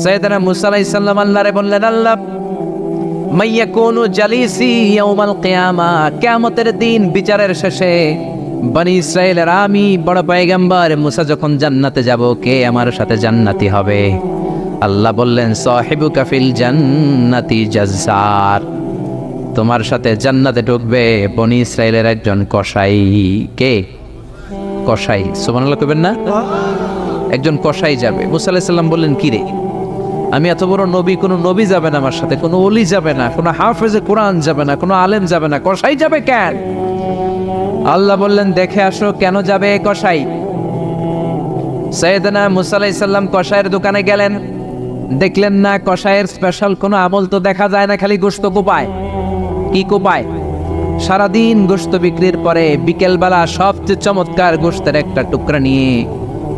সাইয়েদনা মুসা আলাইহিস সালাম আল্লাহরে বললেন, আল্লাহ মাইয়াকুনু জালিসি ইয়াউমাল কিয়ামা, কিয়ামতের দিন বিচারের শেষে বনি ইসরাইলের আমি বড় পয়গম্বর মুসা যখন জান্নাতে যাব, কে আমার সাথে জান্নাতি হবে? আল্লাহ বললেন, সাহিবুকা ফিল জান্নাতি জাজ্জার, তোমার সাথে জান্নাতে ঢুকবে বনি ইসরাইলের একজন কসাই। কে? কসাই। সুবহানাল্লাহ কইবেন না? একজন কসাই যাবে। মুসা আলাইহিস সালাম বললেন, কি রে, আমি এত বড় নবী, কোনো নবী যাবে না আমার সাথে, কোনো ওলি যাবে না, কোনো হাফেজে কোরআন যাবে না, কোনো আলেম যাবে না, কসাই যাবে কেন? আল্লাহ বললেন, দেখে আসো কেন যাবে কসাই। সাইয়েদনা মুসা আলাইহিস সালাম কসাইয়ের দোকানে গেলেন, দেখলেন না কসাইয়ের স্পেশাল কোনো আমল তো দেখা যায় না, খালি গোশত কোপায়। কি কোপায়? সারাদিন গোশত বিক্রির পরে বিকেলবেলা সবচেয়ে চমৎকার গোশতের একটা টুকরা নিয়ে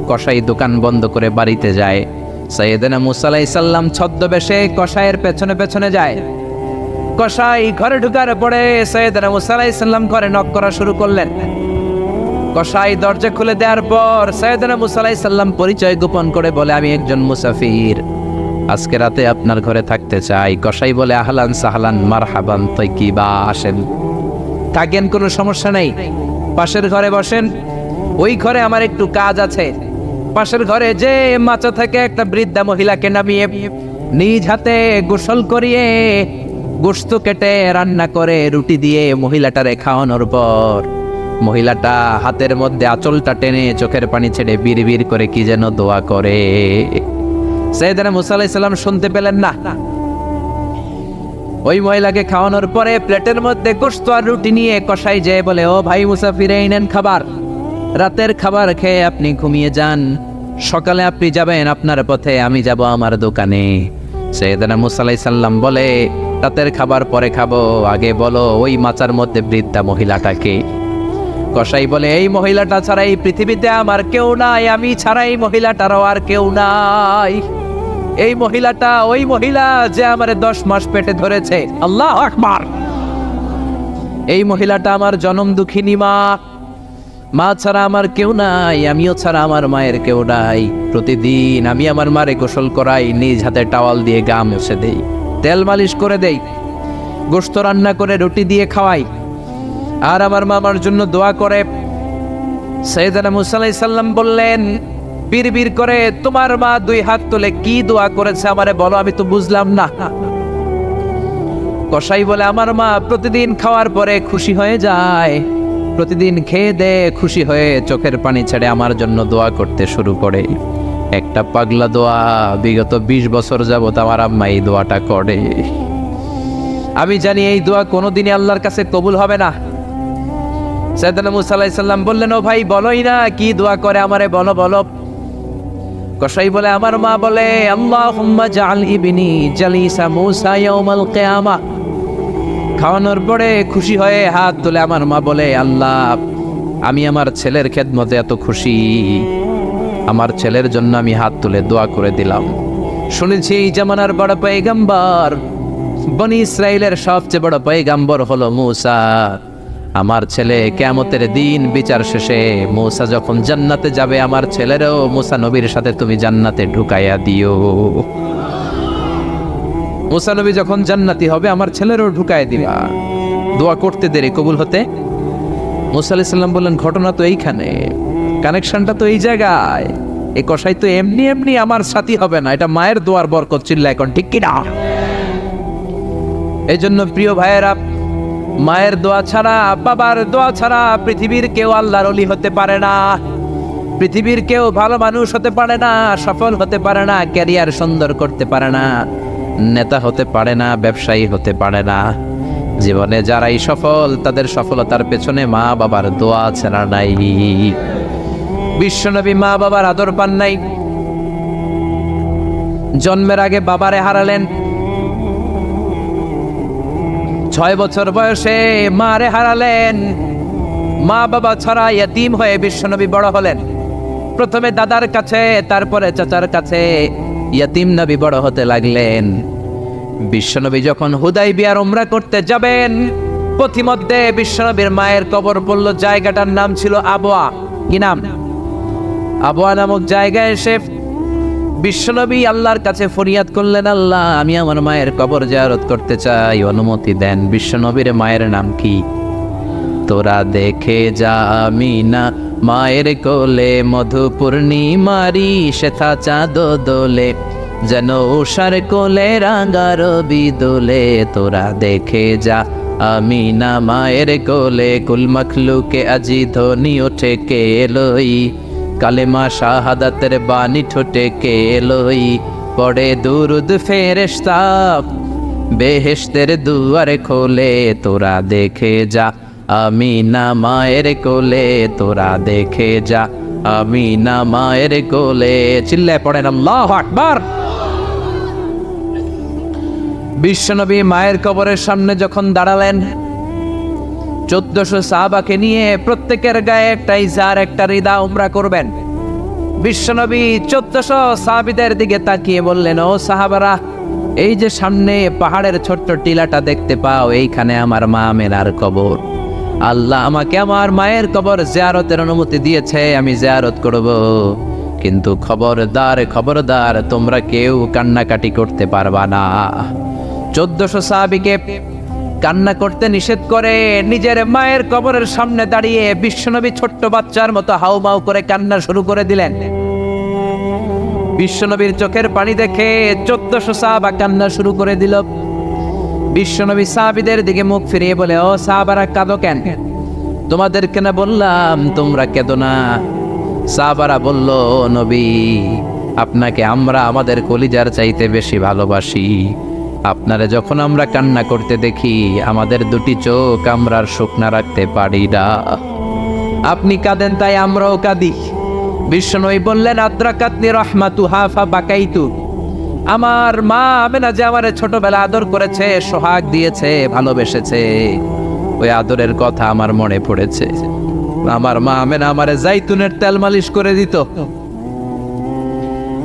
কসাই দোকান বন্ধ করে বাড়িতে যায়। সাইয়েদনা মুসা আলাইহিস সালাম ছদ্মবেশে কসাইয়ের পেছনে পেছনে যায়। কসাই ঘরে ঢুকার পরে সাইয়েদনা মুসা আলাইহিস সালাম ঘরে নক করা শুরু করলেন। কসাই দরজা খুলে দেওয়ার পর সাইয়েদনা মুসা আলাইহিস সালাম পরিচয় গোপন করে বলে, আমি একজন মুসাফির, আজকে রাতে আপনার ঘরে থাকতে চাই। কসাই বলে, আহলান সাহলান মারহাবান তাইয়িবা, আসেন থাকেন, কোনো সমস্যা নেই, পাশের ঘরে বসেন, ওই ঘরে আমার একটু কাজ আছে। পাশের ঘরে যে মাচা থেকে একটা বৃদ্ধা মহিলাকে নামিয়ে নিজ হাতে গোসল করিয়ে গোশত কেটে রান্না করে রুটি দিয়ে মহিলাটারে খাওয়ানোর পর মহিলাটা হাতের মধ্যে আঁচলটা টেনে চোখের পানি ছেড়ে বিড়বিড় করে কি যেন দোয়া করে। সাইয়েদনা মুসা আলাইহিস সালাম শুনতে পেলেন না। ওই মহিলাকে খাওয়ানোর পরে প্লেটের মধ্যে গোশত আর রুটি নিয়ে কসাই যেয়ে বলে, ও ভাই মুসাফির, এই নেন খাবার, রাতের খাবার খেয়ে আপনি ঘুমিয়ে যান, সকালে আপনি যাবেন আপনার পথে, আমি যাব আমার দোকানে। সাইয়েদনা মুসা আলাইহিস সালাম বলে, রাতের খাবার পরে খাবো, আগে বলো ওই মাচার মধ্যে বৃদ্ধা মহিলাটাকে। কসাই বলে, এই মহিলাটা ছাড়া এই পৃথিবীতে আমার কেউ নাই, আমি ছাড়া এই মহিলাটারও আর কেউ নাই। এই মহিলাটা ওই মহিলা যে আমারে 10 মাস পেটে ধরেছে। আল্লাহু আকবার। এই মহিলাটা আমার জনম দুঃখিনী মা, মা ছাড়া আমার কেউ নাই, আমিও ছাড়া আমার মায়ের কেউ নাই। প্রতিদিন আমি আমার মারে গোসল করাই, নিজ হাতে টাওয়াল দিয়ে গা মুছে দেই, তেল মালিশ করে দেই, গোশত রান্না করে রুটি দিয়ে খাওয়াই, আর আমার মা আমার জন্য দোয়া করে। সাইয়েদনা মুসা আলাইহিস সালাম বললেন, বিড়বিড় করে তোমার মা 2 হাত তুলে কি দোয়া করেছে আমারে বলো, আমি তো বুঝলাম না। কসাই বলে, আমার মা প্রতিদিন খাওয়ার পরে খুশি হয়ে যায়, প্রতিদিন খেয়ে দে খুশি হয়ে চোখের পানি ছেড়ে আমার জন্য দোয়া করতে শুরু করে। একটা পাগলা দোয়া, বিগত 20 বছর যাবত আমার আম্মা এই দোয়াটা করে। আমি জানি এই দোয়া কোনোদিনই আল্লাহর কাছে কবুল হবে না। সাইয়েদনা মুসা আলাইহিস সালাম বললেন, ও ভাই বলোই না কি দোয়া করে, আমারে বলো বলো। কসাই বলে, আমার মা বলে, আল্লাহুম্মা জাআল ইবনি জালিসা মুসা ইয়াউমাল কিয়ামা। খাওয়ানোর পরে খুশি হয়ে হাত তুলে আমার মা বলে, আল্লাহ আমি আমার ছেলের খেদমতে এত খুশি, আমার ছেলের জন্য আমি হাত তুলে দোয়া করে দিলাম। শুনেছি এই জামানার বড় পয়গম্বর, বনি ইসরাইলের সবচেয়ে বড় পয়গম্বর হলো মুসা। আমার ছেলে কিয়ামতের দিন বিচার শেষে মুসা যখন জান্নাতে যাবে, আমার ছেলেরও মুসা নবীর সাথে তুমি জান্নাতে ঢুকাইয়া দিও। মুসা নবী যখন জান্নাতি হবে, আমার ছেলেরও ঢুকায় দিবা। দোয়া করতে দেরি কবুল হতে। মুসা আলাইহিস সালাম বললেন, ঘটনা তো এইখানে, কানেকশনটা তো এই জায়গায়। এই কসাই তো এমনি এমনি আমার সাথী হবে না, এটা মায়ের দোয়ার বরকত। চিল্লা এখন ঠিক কি না? এই জন্য প্রিয় ভাইয়েরা, মায়ের দোয়া ছাড়া, বাবার দোয়া ছাড়া পৃথিবীর কেউ আল্লাহর ওলি হতে পারে না, পৃথিবীর কেউ ভালো মানুষ হতে পারে না, সফল হতে পারে না, ক্যারিয়ার সুন্দর করতে পারে না, নেতা হতে পারে না, ব্যবসায়ী হতে পারে না। জীবনে যারাই সফল, তাদের সফলতার পেছনে মা বাবার দোয়া ছাড়া নাই। বিশ্বনবী মা বাবার আদর পান নাই, জন্মের আগে বাবারে হারালেন, 6 বছর বয়সে মারে হারালেন। মা বাবা ছাড়া ইয়তীম হয়ে বিশ্বনবী বড় হলেন। প্রথমে দাদার কাছে, তারপরে চাচার কাছে ইয়তীম নবী বড় হতে লাগলেন। বিশ্বনবী যখন হুদাইবিয়ার উমরা করতে যাবেন, পথিমধ্যে বিশ্বনবীর মায়ের কবর পড়ল। জায়গাটার নাম ছিল আবওয়া। কি নাম? আবওয়া নামক জায়গায় এসে বিশ্বনবী আল্লাহর কাছে ফরিয়াদ করলেন, আল্লাহ আমি আমার মায়ের কবর জিয়ারত করতে চাই, অনুমতি দেন। বিশ্বনবীর মায়ের নাম কি? তোরা দেখে যা আমিনা মায়ের কোলে, মধু পূর্ণিমারি শেথা চাঁদ দোলে, যেন উষার কোলে রাঙা রবি দোলে। তোরা দেখে যা আমিনা মায়ের কোলে, কুল মখলুকে আজি ধ্বনি ওঠে কে লই, কালেমা শাহাদাতের বাণী ঠোঁটে কে লই, পড়ে দুরুদ ফেরেশতা বেহেশতের দুয়ারে খোলে। তোরা দেখে যা আমিনা মায়ের কোলে, তোরা দেখে যা আমিনা মায়ের কোলে। চিল্লায় পড়েন আল্লাহু আকবার। বিশ্বনবী মায়ের কবরের সামনে যখন দাঁড়ালেন, 1400 সাহাবাকে নিয়ে প্রত্যেকের গায়ে একটা ইজার একটা রিদা উমরা করবেন। বিশ্বনবী 1400 সাহাবীদের দিকে তাকিয়ে বললেন, ও সাহাবারা, এই যে সামনে পাহাড়ের ছোট্ট টিলাটা দেখতে পাও, এইখানে আমার মা আমেনার কবর। আল্লাহ আমাকে আমার মায়ের কবর জিয়ারতের অনুমতি দিয়েছে, আমি জিয়ারত করব। কিন্তু খবরদার খবরদার, তোমরা কেউ কান্নাকাটি করতে পারবা না। 1400 সাহাবীকে কান্না করতে নিষেধ করে নিজের মায়ের কবরের সামনে দাঁড়িয়ে বিশ্বনবী ছোট্ট বাচ্চার মতো হাউমাউ করে কান্না শুরু করে দিলেন। বিশ্বনবীর চোখের পানি দেখে 1400 সাহাবা কান্না শুরু করে দিল। বিশ্বনবী সাহাবীদের দিকে মুখ ফিরিয়ে বলে, ও সাহাবারা কাঁদো কেন? তোমাদেরকে না বললাম তোমরা কেঁদো না? সাহাবারা বলল, ও নবী, আপনাকে আমরা আমাদের কলিজার চাইতে বেশি ভালোবাসি। আপনারে যখন আমরা কান্না করতে দেখি, আমাদের দুটি চোখ আমরা আর শুকনা রাখতে পারি না। আপনি কাঁদেন তাই আমরাও কাঁদি। বিশ্বনবী বললেন, আদ্রাকাতনি রাহমাতুহা ফাবাকাইতু। আমার মা আমেনা যে আমারে ছোটবেলা আদর করেছে, সোহাগ দিয়েছে, ভালোবেসেছে, ওই আদরের কথা আমার মনে পড়েছে। আমার মা আমেনা আমারে জাইতুনের তেল মালিশ করে দিত,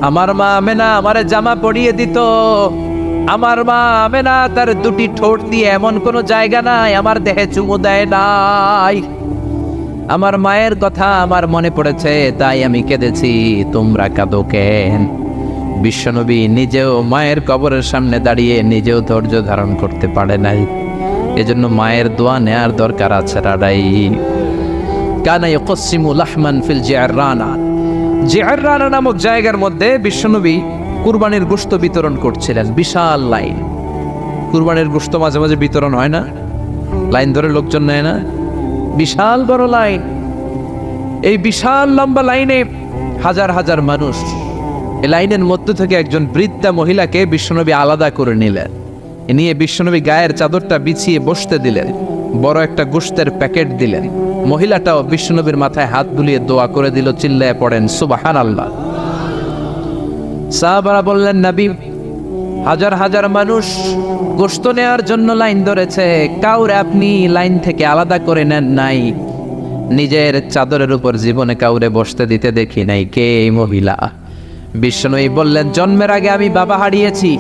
আমার মা আমেনা আমারে জামা পরিয়ে দিত, আমার মা আমেনা তার দুটি ঠোঁট দিয়ে এমন কোনো জায়গা নাই আমার দেহে চুমু দেয় নাই। আমার মায়ের কথা আমার মনে পড়েছে, তাই আমি কেঁদেছি, তোমরা কাঁদো কেন? বিশ্বনবী নিজেও মায়ের কবরের সামনে দাঁড়িয়ে নিজেও ধৈর্য ধারণ করতে পারে নাই। এজন্য মায়ের দোয়া নেয়ার দরকার আছে রাডাই। কানা ইয়াকসিমু লাহমান ফিল জিআররানা। জিআররানা নামক জায়গার মধ্যে বিশ্বনবী কুরবানির গোশত বিতরণ করছিলেন। বিশাল লাইন। কুরবানির গোশত মাঝে মাঝে বিতরণ হয় না, লাইন ধরে লোকজন নেয় না, বিশাল বড় লাইন। এই বিশাল লম্বা লাইনে হাজার হাজার মানুষ। এই লাইনের মধ্য থেকে একজন বৃদ্ধা মহিলাকে বিশ্বনবী আলাদা করে নিলেন, নিয়ে বিশ্বনবী গায়ের চাদরটা বিছিয়ে বসতে দিলেন, বড় একটা গোশতের প্যাকেট দিলেন। মহিলাটাও বিশ্বনবীর মাথায় হাত বুলিয়ে দোয়া করে দিল। চিল্লায় পড়েন সুবহানাল্লাহ। সাহাবারা বললেন, নবী, হাজার হাজার মানুষ গোশত নেওয়ার জন্য লাইন ধরেছে, কাউরে আপনি লাইন থেকে আলাদা করে নেন নাই, নিজের চাদরের উপর জীবনে কাউরে বসতে দিতে দেখি নাই। কে এই মহিলা? বিশ্বনবী বললেন, জন্মের আগে আমি বাবা হারিয়েছি,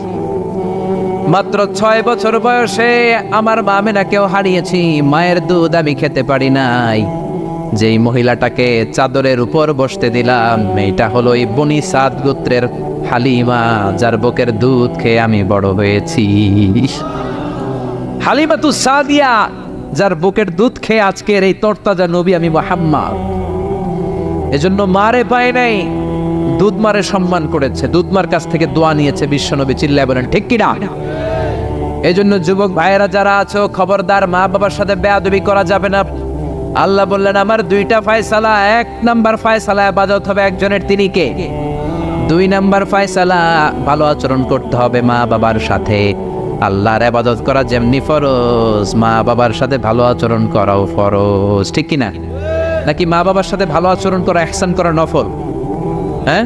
মাত্র 6 বছর বয়সে আমার মা আমেনাকেও হারিয়েছি, মায়ের দুধ আমি খেতে পারি নাই। যেই মহিলাটাকে চাদরের উপর বসতে দিলাম, এটা হলো এই বনি সাদ গোত্রের হালিমা, যার বুকের দুধ খেয়ে আমি বড় হয়েছি। হালিমাতু সাদিয়া, যার বুকের দুধ খেয়ে আজকের এই তরতাজা নবী আমি মুহাম্মদ। এজন্য মারে পায় নাই, দুধ মারে সম্মান করেছে, দুধ মার কাছ থেকে দোয়া নিয়েছে বিশ্বনবী। চিল্লায় বলেন ঠিক কিনা? এজন্য যুবক ভাইয়েরা যারা আছো, খবরদার মা বাবার সাথে বেয়াদবি করা যাবে না। আল্লাহ বললেন, আমার 2টা ফয়সালা। 1 নাম্বার ফয়সালা ইবাদত হবে একজনের, তিনি কে? 2 নাম্বার ফয়সালা ভালো আচরণ করতে হবে মা বাবার সাথে। আল্লাহর ইবাদত করা যেমনি ফরজ, মা বাবার সাথে ভালো আচরণ করাও ফরজ। ঠিক কিনা? নাকি মা বাবার সাথে ভালো আচরণ করা, ইহসান করা নফল? হ্যাঁ,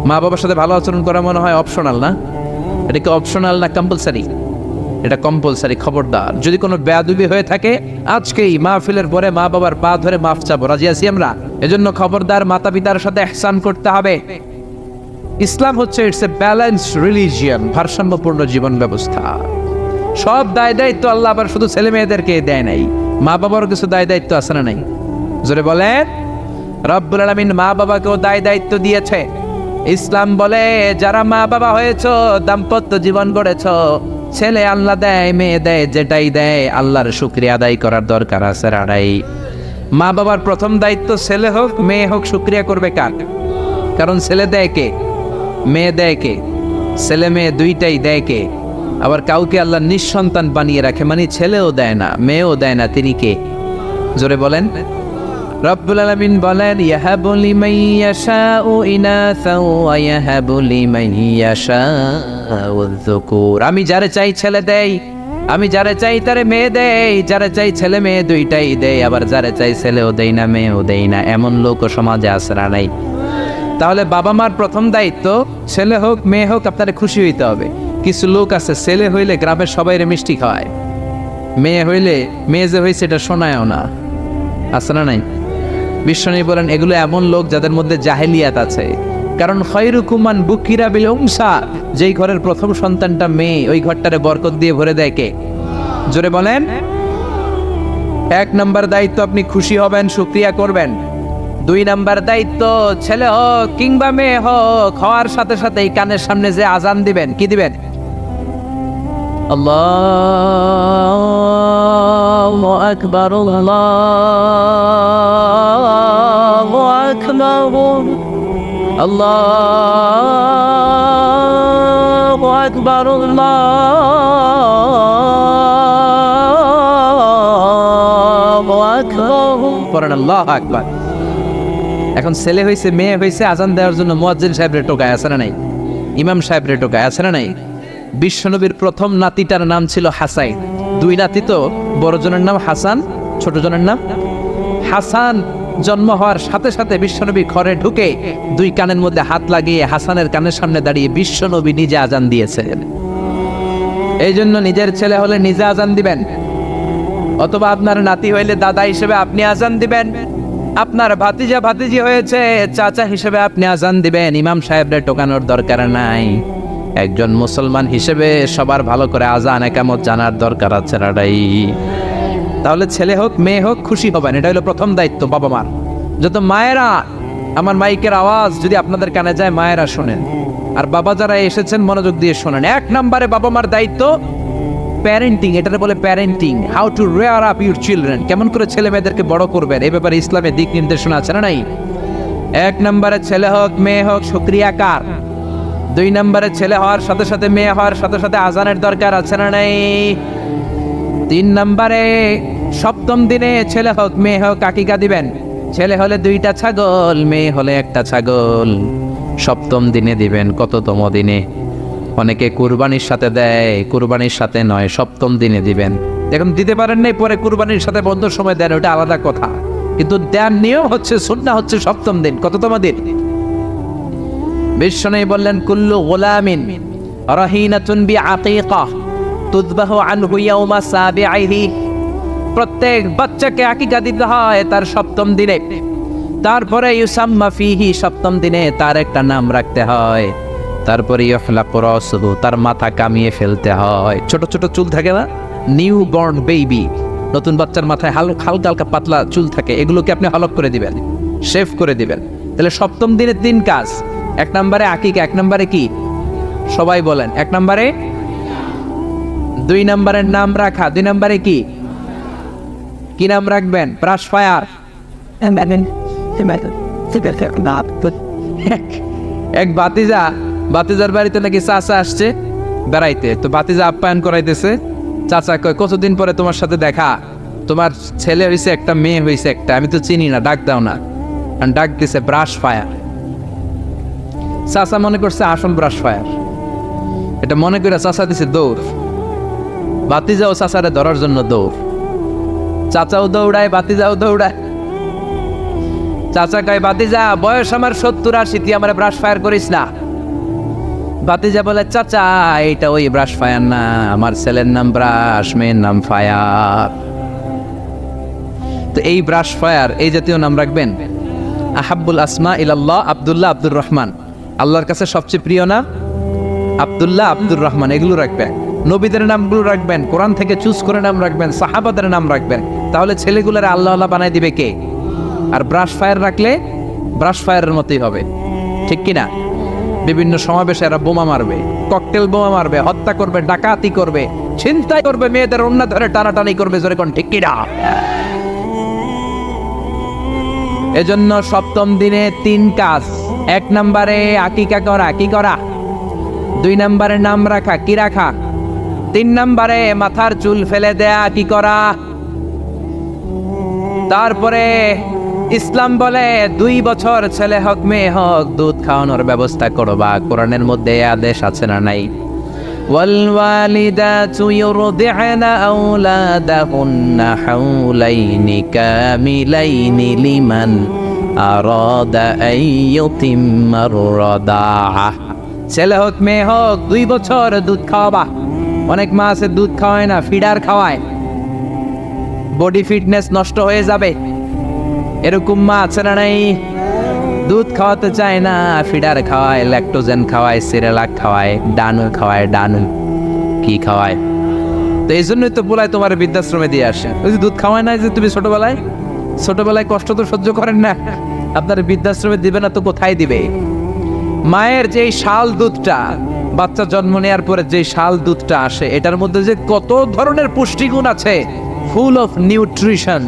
মা বাবার সাথে ভালো আচরণ করা মনে হয় অপশনাল না? এটা কি অপশনাল না কম্পালসারি? এটা কম্পালসারি। খবরদার, যদি কোনো বেয়াদবি হয়ে থাকে আজকেই মাহফিলের পরে মা বাবার পা ধরে মাফ চাবো, রাজি আছি আমরা? এজন্য খবরদার, মাতা পিতার সাথে ইহসান করতে হবে। ইসলাম হচ্ছে ইটস এ ব্যালেন্সড রিলিজিয়ন, ভারসাম্যপূর্ণ জীবন ব্যবস্থা। সব দায় দায়িত্ব আল্লাহ আবার শুধু ছেলে মেয়েদেরকে দেয় নাই, মা বাবারও কিছু দায় দায়িত্ব আছে না নাই? জোরে বলেন। রব্বুল আলামিন মা বাবাকেও দায় দায়িত্ব দিয়েছে। ইসলাম বলে যারা মা বাবা হয়েছো, দাম্পত্য জীবন গড়েছো, ছেলে আল্লাহ দেয়, মেয়ে দেয়, যেটাই দেয় আল্লাহর শুকরিয়া আদায় করার দরকার আছে রাড়াই। মা বাবার প্রথম দায়িত্ব ছেলে হোক মেয়ে হোক শুকরিয়া করবে কার? কারণ ছেলে দেয় কে, মেয়ে দেয় কে? ছেলে মেয়ে দুইটাই দেয় কে? আবার কাউকে আল্লাহ নিঃসন্তান বানিয়ে রাখে, মানে ছেলেও দেয় না মেয়েও দেয় না, তিনি কে? জোরে বলেন। রব্বুল আলামিন বলেন ইয়াহাবু লিমান ইয়াশাউ ইনাসাও ওয়া ইয়াহাবু লিমান ইয়াশাউ যুকুর। আমি যারে চাই ছেলে দেই, আমি যারে চাই তারে মেয়ে দেই, যারে চাই ছেলে মেয়ে দুইটাই দেই, আবার যারে চাই ছেলেও দেই না মেয়েও দেই না। এমন লোক সমাজে আছে না নাই? তাহলে বাবা মার প্রথম দায়িত্ব ছেলে হোক মেয়ে হোক আপনারে খুশি হইতে হবে। কিছু লোক আছে ছেলে হইলে গ্রামের সবাইরে মিষ্টি খাওয়ায়, মেয়ে হইলে মেয়ে যে হয়েছে এটা শোনায়ও না, আছে না নাই? বিশ্বনবী বলেন এগুলো এমন লোক যাদের মধ্যে জাহেলিয়াত আছে। কারণ খয়রুকুম মান বুকিরা বিল উনসা, যেই ঘরের প্রথম সন্তানটা মেয়ে ওই ঘরটারে বরকত দিয়ে ভরে দেয় কে? জোরে বলেন। এক নাম্বার দায়িত্ব আপনি খুশি হবেন, শুকরিয়া করবেন। দুই নাম্বার দায়িত্ব ছেলে হোক কিংবা মেয়ে হোক, হওয়ার সাথে সাথে এই কানের সামনে যে আজান দিবেন, কি দিবেন? আল্লাহু আকবার, আল্লাহু আকবার, আল্লাহু আকবার, আল্লাহু আকবার, পড়েন আল্লাহু আকবার। এখন ছেলে হয়েছে মেয়ে হয়েছে, আজান দেওয়ার জন্য মুয়াজ্জিন সাহেবরে টোকায়, আছে না নাই? ইমাম সাহেবরে টোকায়, আছে না নাই? বিশ্বনবীর প্রথম নাতিটার নাম ছিল হাসাইন। দুই নাতি তো, বড় জনের নাম হাসান, ছোট জনের নাম হাসান। জন্ম হওয়ার সাথে সাথে বিশ্বনবী ঘরে ঢুকে দুই কানের মধ্যে হাত লাগিয়ে হাসানের কানের সামনে দাঁড়িয়ে বিশ্বনবী নিজে আজান দিয়েছেন। এই জন্য নিজের ছেলে হলে নিজে আজান দিবেন, অথবা আপনার নাতি হইলে দাদা হিসেবে আপনি আজান দিবেন, আপনার ভাতিজা ভাতিজি হয়েছে চাচা হিসেবে আপনি আজান দিবেন। ইমাম সাহেবরে টোকানোর দরকার নাই। একজন মুসলমান হিসেবে সবার ভালো করে আজান একামত জানার দরকার আছে রাডাই। তাহলে ছেলে হোক মেয়ে হোক খুশি হবেন, এটা হলো প্রথম দায়িত্ব বাবা মার। যত মায়েরা, আমার মাইকের আওয়াজ যদি আপনাদের কানে যায় মায়েরা শোনেন, আর বাবা যারা এসেছেন মনোযোগ দিয়ে শোনেন। এক নম্বরে বাবা মার দায়িত্ব প্যারেন্টিং, এটাকে বলে parenting, how to rare up your children, কেমন করে ছেলে মেয়েদেরকে বড় করবেন এই ব্যাপারে ইসলামের দিক নির্দেশনা আছে না নাই? এক নম্বরে ছেলে হোক মেয়ে হোক শুকরিয়া কার? দুই নম্বরে ছেলে হওয়ার সাথে সাথে মেয়ে হওয়ার সাথে সাথে আজানের দরকার আছে না নাই? তিন নম্বরে সপ্তম দিনে ছেলে হোক মেয়ে হোক আকিকা দিবেন। ছেলে হলে 2টা ছাগল, মেয়ে হলে 1টা ছাগল। সপ্তম দিনে দিবেন। কততম দিনে? অনেকে কুরবানির সাথে দেয়, কুরবানির সাথে নয়, সপ্তম দিনে দিবেন। এখন দিতে পারেন নাই, পরে কুরবানির সাথে বন্ধ সময় দেন, ওটা আলাদা কথা, কিন্তু দেন নিয়ম হচ্ছে সুন্নাহ হচ্ছে সপ্তম দিন। কততম দিন? বিশ্বনবী বললেন কুল্লু গোলামিন রাহিনাতুন বিআকিকাহ তুযবাহু আনহু ইয়াওমা সাবিআইহি, প্রত্যেক বাচ্চাকে আকিকা দিতে হয় তার সপ্তম দিনে। তারপরে ইউসাম্মা ফিহি, সপ্তম দিনে তার একটা নাম রাখতে হয়। তারপরে ইহলাকু রাসুহু, তার মাথা কামিয়ে ফেলতে হয়। ছোট ছোট চুল থাকে না, নিউ বর্ন বেবি, নতুন বাচ্চার মাথায় হালকা হালকা পাতলা চুল থাকে, এগুলোকে আপনি হলক করে দিবেন, শেভ করে দিবেন। তাহলে সপ্তম দিনের 3 কাজ। 1 নম্বরে আকিকা, 1 নম্বরে কি? সবাই বলেন। 1 নম্বরে 2 নম্বরের নাম রাখা, 2 নম্বরে কি? কি নাম রাখবেন? Brush fire. এক বাতিজার বাড়িতে নাকি চাচা আসছে বেড়াইতে, তো বাতিজা আপ্যায়ন করাইতেছে। চাচা কয় কতদিন পরে তোমার সাথে দেখা, তোমার ছেলে হয়েছে একটা মেয়ে হয়েছে একটা, আমি তো চিনি না, ডাক দাও না। ডাক দিছে ব্রাশ ফায়ার। চাচা মনে করছে আসল ব্রাশ ফায়ার, এটা মনে করে চাচা দিছে দৌড়। বাতিজাও চাচারে ধরার জন্য দৌড়, চাচাও দৌড়ায় বাতিজাও দৌড়ায়। চাচা কয় বাতিজা বয়স আমার 70-80, তুই আমার ব্রাশ ফায়ার করিস না। বাতিজা বলে চাচা এইটা ওই ব্রাশ ফায়ার না, আমার ছেলের নাম ব্রাশ, মেয়ের নাম ফায়ার। তো এই ব্রাশ ফায়ার এই জাতীয় নাম রাখবেন। আহাব্বুল আসমা ইলাল্লাহ আব্দুল্লাহ আব্দুর রহমান, আল্লাহর কাছে সবচেয়ে প্রিয় নাম আব্দুল্লাহ আব্দুর রহমান, এগুলো রাখবেন। নবীদের নামগুলো রাখবেন, কোরআন থেকে চুজ করে নাম রাখবেন, সাহাবাদের নাম রাখবেন। তাহলে ছেলেগুলোর আল্লাহ আল্লাহ বানাই দিবে কে? আর ব্রাশ ফায়ার রাখলে ব্রাশ ফায়ারের মতোই হবে, ঠিক কিনা? বিভিন্ন সমাবেশে এরা বোমা মারবে, ককটেল বোমা মারবে, হত্যা করবে, ডাকাতি করবে, ছিনতাই করবে, মেয়েদের ওন্না ধরে টানাটানি করবে, জোরে কোন ঠিক কিনা? এজন্য সপ্তম দিনে 3 কাজ। 1 নম্বরে আকিকা করা, কি করা? 2 নম্বরে নাম রাখা, কি রাখা? 3 নম্বরে মাথার চুল ফেলে দেয়া, কি করা? তারপরে ইসলাম বলে 2 বছর ছেলে হোক মেয়ে হোক দুধ খাওয়ানোর ব্যবস্থা করবা। কোরআনের মধ্যে এই আদেশ আছে না নাই? والوالدات يرضعن أولادهن حولين كاملين لمن أراد أن يتم الرضاعة। ছেলে হোক মেয়ে হোক 2 বছর দুধ খাওয়াবা। অনেক মা আছে দুধ খাওয়ায় না, ফিডার খাওয়ায়, বডি ফিটনেস নষ্ট হয়ে যাবে, এরকম মা আছে না নাই? দুধ খাওয়াতে চায় না, ফিডার খাওয়ায়, ল্যাকটোজেন খাওয়ায়, সিরেলাক খাওয়ায়, ডানু খাওয়ায়, ডানু কি খাওয়ায়। তো এই জন্যই তো বলায় তোমার বৃদ্ধাশ্রমে দিয়ে আসে। ওই যে দুধ খাওয়ায় না, যে তুমি ছোটবেলায় কষ্ট তো সহ্য করেন না, আপনার বৃদ্ধাশ্রমে দিবে না তো কোথায় দিবে? মায়ের যেই শাল দুধটা, বাচ্চা জন্ম নেওয়ার পরে যে শাল দুধটা আসে, এটার মধ্যে যে কত ধরনের পুষ্টিগুণ আছে, ফুল অফ নিউট্রিশন,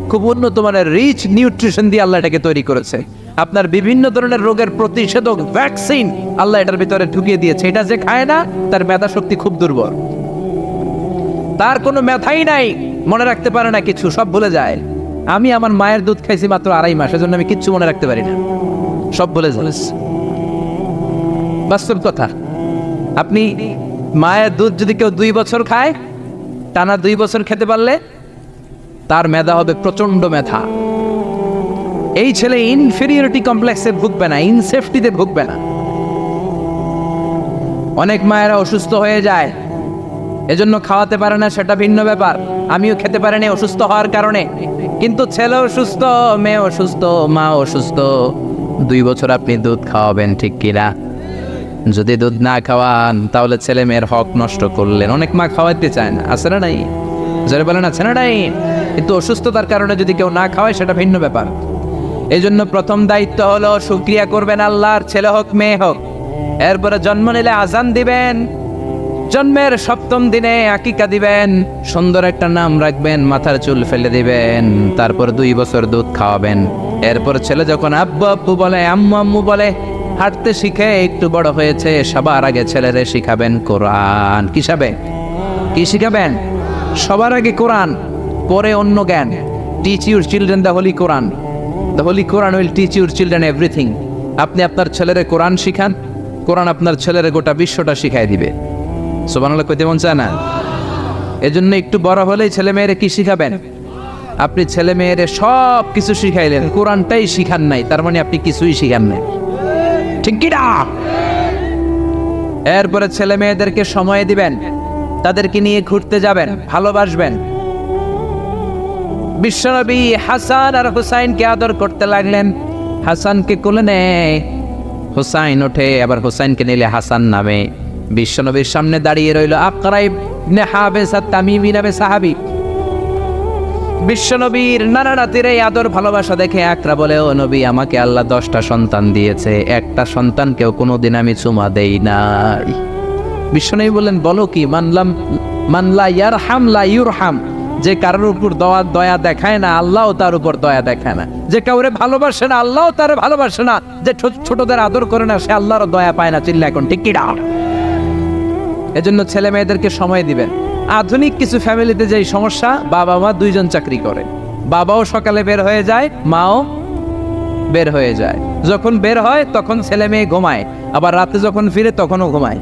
খুব উন্নত মানের রিচ নিউট্রিশন দিয়ে আল্লাহ এটাকে তৈরি করেছে। আপনার বিভিন্ন ধরনের রোগের প্রতিষেধক ভ্যাকসিন আল্লাহ এটার ভিতরে ঢুকিয়ে দিয়েছে। এটা যে খায় না, তার মেধা শক্তি খুব দুর্বল, তার কোনো মেধাই নাই, মনে রাখতে পারে না কিছু, সব ভুলে যায়। আমি আমার মায়ের দুধ খাইছি মাত্র 2.5 মাস, এজন্য আমি কিচ্ছু মনে রাখতে পারি না, সব ভুলে যায়। বাস্তব কথা। আপনি মায়ের দুধ যদি কেউ 2 বছর খায়, টানা 2 বছর খেতে পারলে তার মেধা হবে প্রচন্ড মেধা। এই ছেলে ইনফেরিয়রিটি কমপ্লেক্সে ভুগবে না, ইনসেফটিতে ভুগবে না। অনেক মায়েরা অসুস্থ হয়ে যায়, এজন্য খাওয়াতে পারে না, সেটা ভিন্ন ব্যাপার। আমিও খেতে পারিনি অসুস্থ হওয়ার কারণে, কিন্তু ছেলে অসুস্থ, মেয়ে অসুস্থ, মা অসুস্থ, 2 বছর আপনি দুধ খাওয়াবেন, ঠিক কিনা? যদি দুধ না খাওয়ান তাহলে ছেলে মেয়ের হক নষ্ট করলেন। অনেক মা খাওয়াইতে চায় না, আছে না নাই? যারা বলেন আছে না নাই? কিন্তু অসুস্থতার কারণে যদি কেউ না খাওয়ায় সেটা ভিন্ন ব্যাপার। এই জন্য প্রথম দায়িত্ব হলো শুকরিয়া করবেন আল্লাহর, ছেলে হোক মেয়ে হোক। এরপরে জন্ম নিলে আজান দিবেন, জন্মের 7ম দিনে আকিকা দিবেন, সুন্দর একটা নাম রাখবেন, মাথার চুল ফেলে দিবেন, তারপর 2 বছর দুধ খাওয়াবেন। এরপর ছেলে যখন আব্বু আব্বু বলে, আম্মু আম্মু বলে, হাঁটতে শিখে একটু বড় হয়েছে, সবার আগে ছেলেরে শিখাবেন কোরআন। কি শিখাবেন? সবার আগে কোরআন, পরে অন্য জ্ঞান। Teach your children the Holi Quran. The Holi Quran will teach your children everything. আপনি আপনার ছেলেরে কোরআন শিখান, কোরআন আপনার ছেলেরে গোটা বিশ্বটা শিখাই দিবে। সুবহানাল্লাহ কইতে মন চায় না? এজন্য একটু বড় হলেই ছেলে মেয়েরে কি শিখাবেন? আপনি ছেলে মেয়েরে সব কিছু শিখাইলেন, কোরআনটাই শিখান নাই, তার মানে আপনি কিছুই শিখান নাই, ঠিক কি না? এরপরে ছেলে মেয়েদেরকে সময় দিবেন, তাদেরকে নিয়ে ঘুরতে যাবেন, ভালোবাসবেন। বিশ্বনবী হাসান আর হুসাইনকে আদর করতে লাগলেন। হাসানকে কোলে নেয়, হুসাইন ওঠে, আবার হুসাইনকে নিলে হাসান নামে। বিশ্বনবীর সামনে দাঁড়িয়ে রইল আকরা ইবনে হাবিস আত-তামিমি নামে সাহাবী। বিশ্বনবীর নানা নাতির এই আদর ভালোবাসা দেখে আকরা বলে, ও নবী, আমাকে আল্লাহ 10টা সন্তান দিয়েছে, একটা সন্তানকেও কোনোদিন আমি চুমা দেই নাই। বিশ্বনবী বললেন, বলো কি? মানলা ইয়ারহাম লা ইউরহাম। যে কারোর উপর দয়া দেখায় না, আল্লাহও তার উপর দয়া দেখায় না। যে কাউরে ভালোবাসে না, আল্লাহও তার ভালোবাসে না। যে ছোটদের আদর করে না, সে আল্লাহরও দয়া পায় না। চিল্লা এখন ঠিক কি না? এজন্য ছেলে মেয়েদেরকে সময় দিবেন। আধুনিক কিছু ফ্যামিলিতে যেই সমস্যা, বাবা মা 2 জন চাকরি করে, বাবাও সকালে বের হয়ে যায়, মাও বের হয়ে যায়। যখন বের হয় তখন ছেলে মেয়ে ঘুমায়, আবার রাতে যখন ফিরে তখনও ঘুমায়।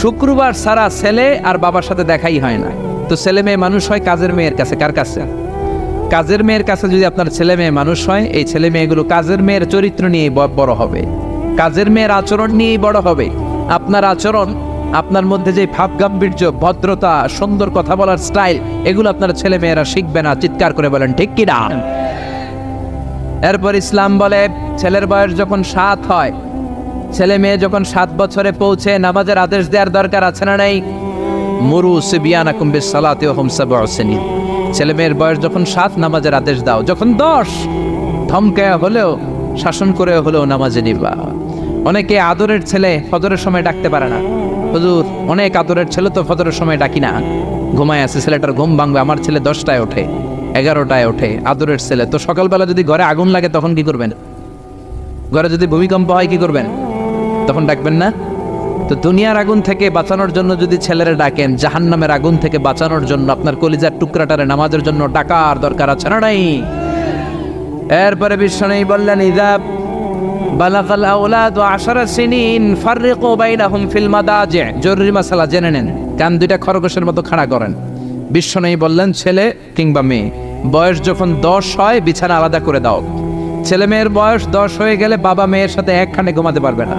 শুক্রবার সারা ছেলে আর বাবার সাথে দেখাই হয় না। তো ছেলে মেয়ে মানুষ হয় কাজের মেয়ের কাছে। কার কাছে? কাজের মেয়ের কাছে। যদি আপনার ছেলে মেয়ে মানুষ হয়, এই ছেলে মেয়েগুলো কাজের মেয়ের চরিত্র নিয়ে বড় হবে, কাজের মেয়ের আচরণ নিয়েই বড় হবে। আপনার আচরণ, আপনার মধ্যে যে ভাব গাম্ভীর্য, ভদ্রতা, সুন্দর কথা বলার স্টাইল, এগুলো আপনার ছেলে মেয়েরা শিখবে না। চিৎকার করে বলেন ঠিক কি না? এরপর ইসলাম বলে, ছেলের বয়স যখন 7 হয়, ছেলে মেয়ে যখন 7 বছরে পৌঁছে, নামাজের আদেশ দেওয়ার দরকার আছে না নাই? মুরু সিবিয়ানাকুম বিসসালাতি ওয়া হুম 7 সিনিন। ছেলে মেয়ের বয়স যখন 7, নামাজের আদেশ দাও। যখন 10, ধমকায়া হলেও, শাসন করে হলেও নামাজে নিবা। অনেকে আদরের ছেলে ফজরের সময় ডাকতে পারে না, হুজুর অনেক আদরের ছেলে তো ফজরের সময় ডাকি না, ঘুমায় আছে, ছেলেটার ঘুম ভাঙবে। আমার ছেলে 10টায় ওঠে, 11টায় ওঠে, আদরের ছেলে। তো সকালবেলা যদি ঘরে আগুন লাগে তখন কি করবেন? ঘরে যদি ভূমিকম্প হয় কি করবেন? তখন ডাকবেন না? তো দুনিয়ার আগুন থেকে বাঁচানোর জন্য যদি ছেলেরা ডাকেন, জাহান্নামের আগুন থেকে বাঁচানোর জন্য আপনার কলিজার টুকরাটারে নামাজের জন্য ডাকার দরকার আছে না নাই? এরপরে বিশ্বনবী বললেন, ইযা বালাগাল আওলাদু 10 সিনিন ফাররিকু বাইনাহুম ফিল মাদাজি'। জরুরি মাসালা জেনে নেন, কান দুইটা খরগোশের মতো খাড়া করেন। বিশ্বনবী বললেন, ছেলে কিংবা মেয়ে বয়স যখন 10 হয় বিছানা আলাদা করে দাও। ছেলে মেয়ের বয়স 10 হয়ে গেলে বাবা মেয়ের সাথে একখানে ঘুমাতে পারবে না।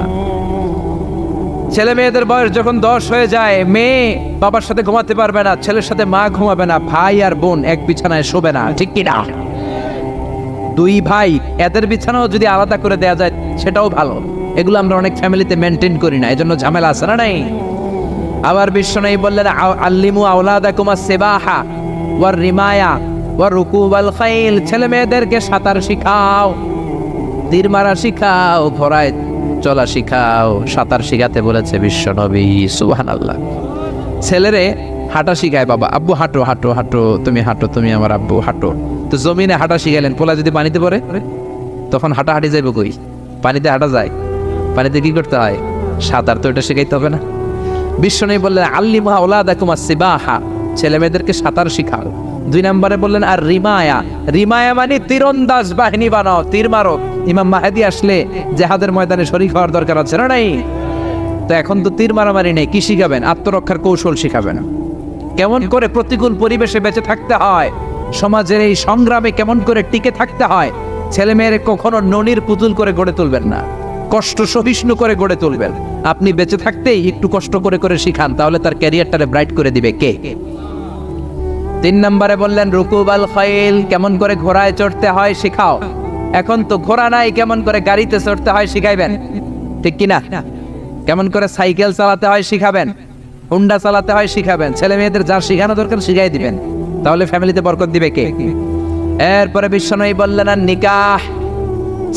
ছেলে মেয়েদের বয়স যখন 10 হয়ে যায়, মেয়ে বাবার সাথে ঘুমাতে পারবে না, ছেলের সাথে মা ঘুমাবে না, ভাই আর বোন এক বিছানায় শোবে না, ঠিক কি না? 2 ভাই এদের বিছানাও যদি আলাদা করে দেয়া যায় সেটাও ভালো। এগুলো আমরা অনেক ফ্যামিলিতে মেনটেন করি না, এজন্য ঝামেলা আছে না নাই? আবার বিশ্বনবী বললেন, আল্লিমু আওলাদাকুম আস-সিবাহা ওয়ার রিমায়া ওয়ার রুকুবাল খাইল। ছেলে মেয়েদেরকে সাঁতার শিখাও, তীর মারা শিখাও, ঘোড়ায় চলা শিখাও। সাঁতার শিখাতে বলেছে বিশ্বনবী, সুবহানাল্লাহ। ছেলেরে হাঁটা শিখায় বাবা, আব্বু হাঁটো হাঁটো হাঁটো, তুমি হাঁটো, তুমি আমার আব্বু হাঁটো। তো জমিনে হাঁটা শিখাইলেন, পোলা যদি পানিতে পড়ে তখন হাঁটাহাঁটি যাইব কই? পানিতে হাঁটা যায়? পানিতে কি করতে হয়? সাঁতার। তো এটা শিখাইতে হবে না? বিশ্বনবী বললেন, আল্লিমু আওলাদাকুম আস-সিবাহা, ছেলে মেয়েদেরকে সাঁতার শিখাও। 2 নম্বরে বললেন, আর রিমায়া, রিমায়া মানে তীরন্দাজ বাহিনী বানাও, তীর মারো। ইমাম মাহেদী আসলে জেহাদের ময়দানে শরীক হওয়ার দরকার আছে না নাই? তো এখন তো তীর মারামারি নেই, কি শিখাবেন? আত্মরক্ষার কৌশল শিখাবেন, কেমন করে প্রতিকূল পরিবেশে বেঁচে থাকতে হয়, সমাজের এই সংগ্রামে কেমন করে টিকে থাকতে হয়। ছেলে মেয়ের কখনো ননির পুতুল করে গড়ে তুলবেন না, কষ্ট সহিষ্ণু করে গড়ে তুলবেন। আপনি বেঁচে থাকতেই একটু কষ্ট করে করে শিখান, তাহলে তার ক্যারিয়ারটারে ব্রাইট করে দিবে কে? 3 নম্বরে বললেন, রুকুবাল খাইল, কেমন করে ঘোড়ায় চড়তে হয় শিখাও। এখন তো ঘোড়া নাই, কেমন করে গাড়িতে চড়তে হয় শিখাইবেন, ঠিক কি না? কেমন করে সাইকেল চালাতে হয় শিখাবেন, হুন্ডা চালাতে হয় শিখাবেন। ছেলে মেয়েদের যা শিখানো দরকার শিখাই দিবেন, তাহলে ফ্যামিলিতে বরকত দিবে কে? এরপরে বিশ্বনবী বললেন, আর নিকাহ,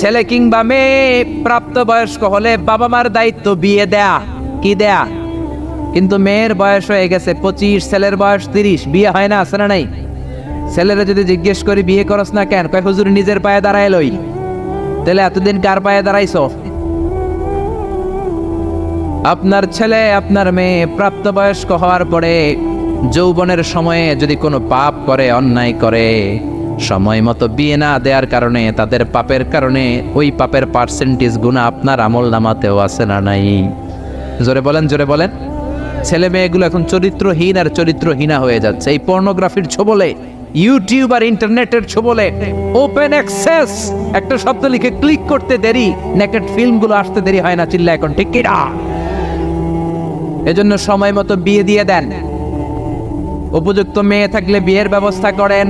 ছেলে কিংবা মেয়ে প্রাপ্তবয়স্ক হলে বাবা মার দায়িত্ব বিয়ে দেয়া। কি দেয়া? কিন্তু মেয়ের বয়স হয়ে গেছে 25, ছেলের বয়স 30, বিয়ে হয় না, আছে না নাই? ছেলেরা যদি জিজ্ঞেস করি বিয়ে করস না কেন, কয় হুজুর নিজের পায়ে দাঁড়ায় লই। তাহলে এতদিন কার পায়ে দাঁড়াইছো? আপনার ছেলে আপনার মেয়ে প্রাপ্তবয়স্ক হওয়ার পরে যৌবনের সময়ে যদি কোনো পাপ করে, অন্যায় করে, সময় মতো বিয়ে না দেওয়ার কারণে, তাদের পাপের কারণে ওই পাপের পার্সেন্টেজ গুণা আপনার আমল নামাতেও আছে না নাই? জোরে বলেন, জোরে বলেন। ছেলে মেয়েগুলো এখন চরিত্রহীন আর চরিত্রহীনা হয়ে যাচ্ছে এই পর্নোগ্রাফির ছোবলে, ইউটিউব আর ইন্টারনেটের ছোবলে। ওপেন অ্যাক্সেস একটা শব্দ লিখে ক্লিক করতে দেরি, নেকেড ফিল্মগুলো আসতে দেরি হয় না, চিল্লা এখন ঠিক কি না? এজন্য সময় মতো বিয়ে দিয়ে দেন। উপযুক্ত মেয়ে থাকলে বিয়ের ব্যবস্থা করেন,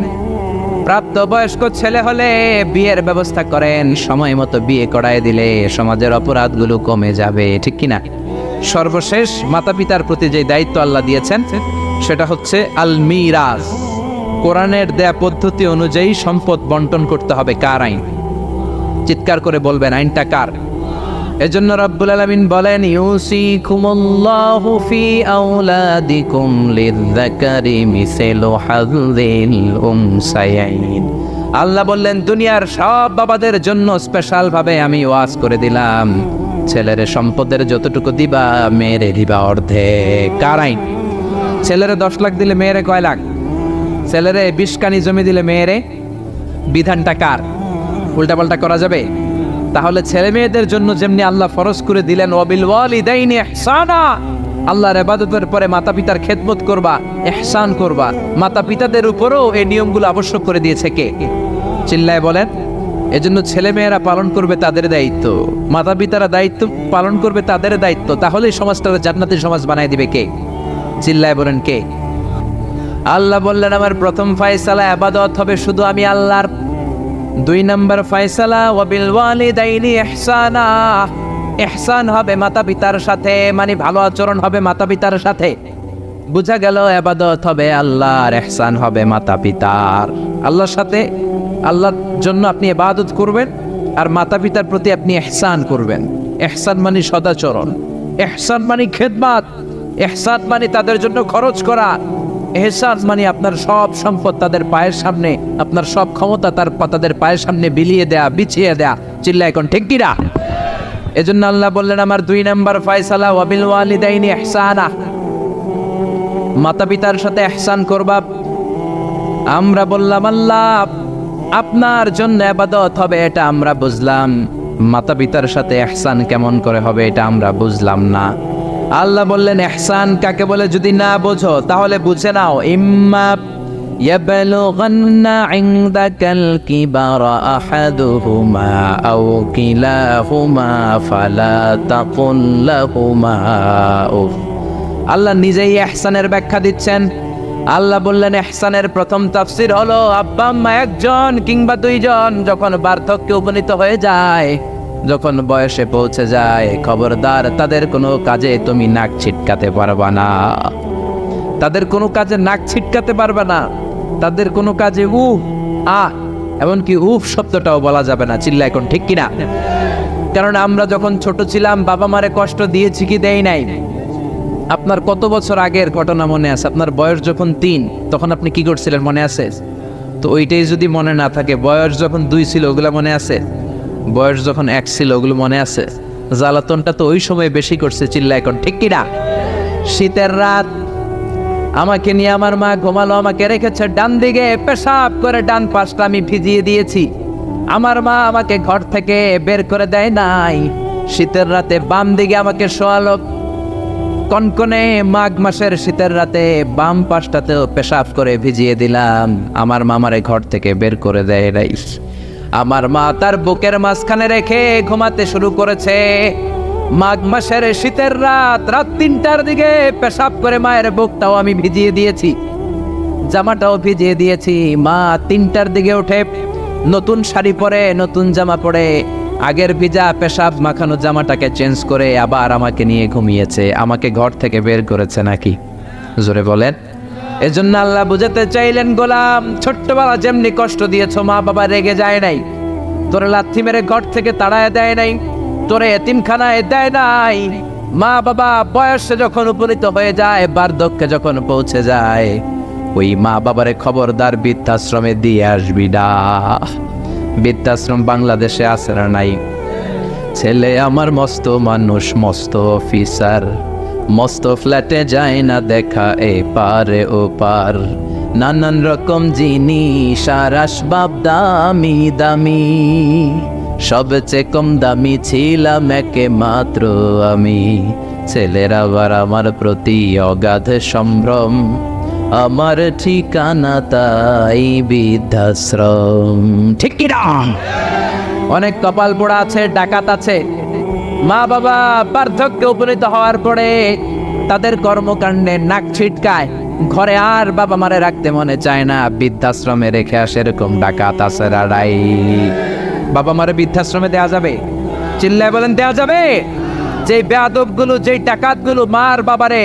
প্রাপ্তবয়স্ক ছেলে হলে বিয়ের ব্যবস্থা করেন। সময় মতো বিয়ে করায় দিলে সমাজের অপরাধগুলো কমে যাবে, ঠিক কিনা? সর্বশেষ মাতা পিতার প্রতি যে দায়িত্ব আল্লাহ দিয়েছেন সেটা হচ্ছে আল মিরাস। কোরআনের দেয়া পদ্ধতি অনুযায়ী সম্পদ বন্টন করতে হবে। কার আইন? চিৎকার করে বলবেন, আইনটা কার? এজন্য রব্বুল আলামিন বলেন, ইউসিকুমুল্লাহু ফি আওলাদিকুম লিযযাকারি মিসলু হাযযিল উনসায়াইন। আল্লাহ বললেন, দুনিয়ার সব বাবাদের জন্য স্পেশাল ভাবে আমি ওয়াজ করে দিলাম, ছেলের সম্পদের যতটুকু দিবা মেয়েরে দিবা অর্ধেক। কার আইন? ছেলেরে 10 লাখ দিলে মেয়েরে কয় লাখ? ছেলেরে 20 কানি জমি দিলে মেয়েরে? বিধানটা কার? উল্টাপাল্টা করা যাবে? তাহলে ছেলে মেয়েদের জন্য যেমনি আল্লাহ ফরজ করে দিলেন, ওয়াবিল ওয়ালিদাইনি ইহসানা, আল্লাহর ইবাদতের পরে মাতা পিতার খেদমত করবা, ইহসান করবা, মাতা পিতাদের উপরেও এই নিয়মগুলো আবশ্যক করে দিয়েছে কে? চিল্লায় বলেন। এজন্য ছেলে মেয়েরা পালন করবে তাদের দায়িত্ব, মাতা পিতারা দায়িত্ব পালন করবে তাদের দায়িত্ব। তাহলে সমাজটাকে জান্নাতের সমাজ বানায় দিবে কে? চিল্লায় বলেন কে? আল্লাহ বললেন, আমার প্রথম ফয়সালা ইবাদত হবে শুধু আমি আল্লাহর। 2 নম্বর ফয়সালা, ওয়াবিল ওয়ালিদাইনি ইহসানা, ইহসান হবে মাতা পিতার সাথে, মানে ভালো আচরণ হবে মাতা পিতার সাথে। বুঝা গেল, ইবাদত হবে আল্লাহর, ইহসান হবে মাতা পিতার। আল্লাহর সাথে, আল্লাহর জন্য আপনি ইবাদত করবেন আর মাতা পিতার প্রতি আপনি ইহসান করবেন। ইহসান মানে সদাচরণ, ইহসান মানে খেদমত, ইহসান মানে তাদের জন্য খরচ করা, ইহসান মানে আপনার সব সম্পদ তাদের পায়ের সামনে, আপনার সব ক্ষমতা তাদের পায়ের সামনে বিলিয়ে দেয়া, বিছিয়ে দেয়া। চিল্লা এখন ঠিক কিনা? এজন্য আল্লাহ বললেন আমার 2 নাম্বার ফয়সালা ওয়াবিল ওয়ালিদাইনি ইহসানা, মাতা পিতার সাথে ইহসান করবা। আমরা বললাম আল্লাহ আপনার জন্য ইবাদত হবে এটা আমরা বুঝলাম, মাতা পিতার সাথে ইহসান কেমন করে হবে এটা আমরা বুঝলাম না। আল্লাহ বললেন ইহসান কাকে বলে যদি না বোঝো তাহলে বুঝে নাও, ইম্মা ইয়াবলুগান্না ইনদাকাল কিবারা আহাদুহুমা আও কিলাহুমা ফালা তাকুল লাহুমা উফ। আল্লাহ নিজেই ইহসানের ব্যাখ্যা দিচ্ছেন। আল্লাহ বললেন ইহসানের প্রথম তাফসীর হলো আব্বা আম্মা একজন কিংবা দুইজন যখন বার্ধক্যে উপনীত হয়ে যায়, যখন বয়সে পৌঁছে যায়, খবরদার তাদের কোনো কাজে তুমি নাক ছিটকাতে পারবা না, তাদের কোনো কাজে নাক ছিটকাতে পারবে না, তাদের কোনো কাজে এমনকি উফ শব্দটাও বলা যাবে না। চিল্লা এখন ঠিক কিনা? কারণ আমরা যখন ছোট ছিলাম বাবা মারে কষ্ট দিয়েছি কি দেই নাই? আপনার কত বছর আগের ঘটনা মনে আছে? আপনার বয়স যখন 3 তখন আপনি কি করছিলেন মনে আছে? তো ওইটাই যদি মনে না থাকে, বয়স যখন 2 ছিল ওগুলা মনে আছে? বয়স যখন 1 ছিল ওগুলো মনে আছে? জ্বালাতনটা তো ওই সময় বেশি করছে। চিল্লা এখন ঠিক কিনা? শীতের রাত, আমাকে নিয়ে আমার মা ঘুমালো, আমাকে রেখেছে ডান দিকে, পেশাব করে ডান পাশটা আমি ভিজিয়ে দিয়েছি। আমার মা আমাকে ঘর থেকে বের করে দেয় নাই, শীতের রাতে বাম দিকে আমাকে শোয়ালো। কনকনে মাঘ মাসের শীতের রাতে বাম পাশটাতেও পেশাব করে ভিজিয়ে দিলাম, আমার মামারে ঘর থেকে বের করে দেয় নাই। আমার মা তার বুকের মাঝখানে রেখে ঘুমাতে শুরু করেছে। মাঘ মাসের শীতের রাত 3টার দিকে পেশাব করে মায়ের বুকটাও আমি ভিজিয়ে দিয়েছি, জামাটাও ভিজিয়ে দিয়েছি। মা 3টার দিকে উঠে নতুন শাড়ি পরে, নতুন জামা পরে, আগের ভিজা পেশাব মাখানো জামাটাকে চেঞ্জ করে আবার আমাকে নিয়ে ঘুমিয়েছে। আমাকে ঘর থেকে বের করেছে নাকি? জোরে বলেন। এজন্য আল্লাহ বুঝাতে চাইলেন, গোলাম ছোট্টবেলা যেমনি কষ্ট দিয়েছো মা বাবা রেগে যায় নাই, তোরে লাথি মেরে ঘর থেকে তাড়ায় দেয় নাই, তোরে এতিমখানায় দেয় নাই। মা বাবা বয়সে যখন উপনীত হয়ে যায়, বার্ধক্যে যখন পৌঁছে যায়, ওই মা বাবারে খবরদার বৃদ্ধাশ্রমে দিয়ে আসবি না। বৃদ্ধাশ্রম বাংলাদেশে আছে না নাই? ছেলে আমার মস্ত মানুষ, মস্ত অফিসার, মস্ত ফ্ল্যাটে যায় না দেখা এ পারে ও পার, নানান রকম জিনিস আর আসবাব দামি দামি, সবচেয়ে কম দামি ছিলাম একে মাত্র আমি। ছেলের আবার আমার প্রতি অগাধ সম্ভ্রম, আমার ঠিকানা তাই বৃদ্ধাশ্রম। ঠিক কি না? অনেক কপাল পোড়া আছে, ডাকাত আছে। মা বাবা বার্ধক্যে উপনীত হওয়ার পরে তাদের কর্মকাণ্ডে নাক ছিটকায়, ঘরে আর বাবা মারে রাখতে মনে চায় না, বৃদ্ধাশ্রমে রেখে আসে। এরকম ডাকাত আছে রাড়াই। বাবা মারে বৃদ্ধাশ্রমে দেয়া যাবে? চিল্লায় বলেন দেয়া যাবে? যেই বেয়াদবগুলো, যেই ডাকাতগুলো মার বাবারে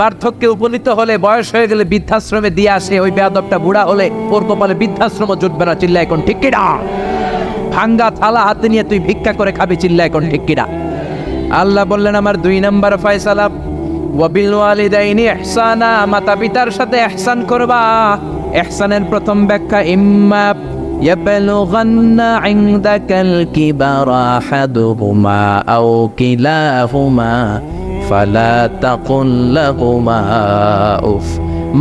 বার্ধক্যে উপনীত হলে, বয়স হয়ে গেলে বৃদ্ধাশ্রমে দিয়ে আসে, ওই বেয়াদবটা বুড়া হলে ওর কপালে বৃদ্ধাশ্রম জুটবে না। চিল্লা এখন ঠিক কিনা? ভাঙ্গা থালা হাতে নিয়ে তুই ভিক্ষা করে খাবি। চিল্লা এখন ঠিক কিনা? আল্লাহ বললেন আমার 2 নাম্বার ফয়সালা ওয়াবিল ওয়ালিদাইনি ইহসানা, মাতা পিতার সাথে ইহসান করবা। ইহসানের প্রথম ব্যাখ্যা ইম্মা ইয়াবলুগান্না ইনদাকাল কিবারা আহাদুহুমা আও কিলাহুমা ফালা তাকুল লাহুমা উফ।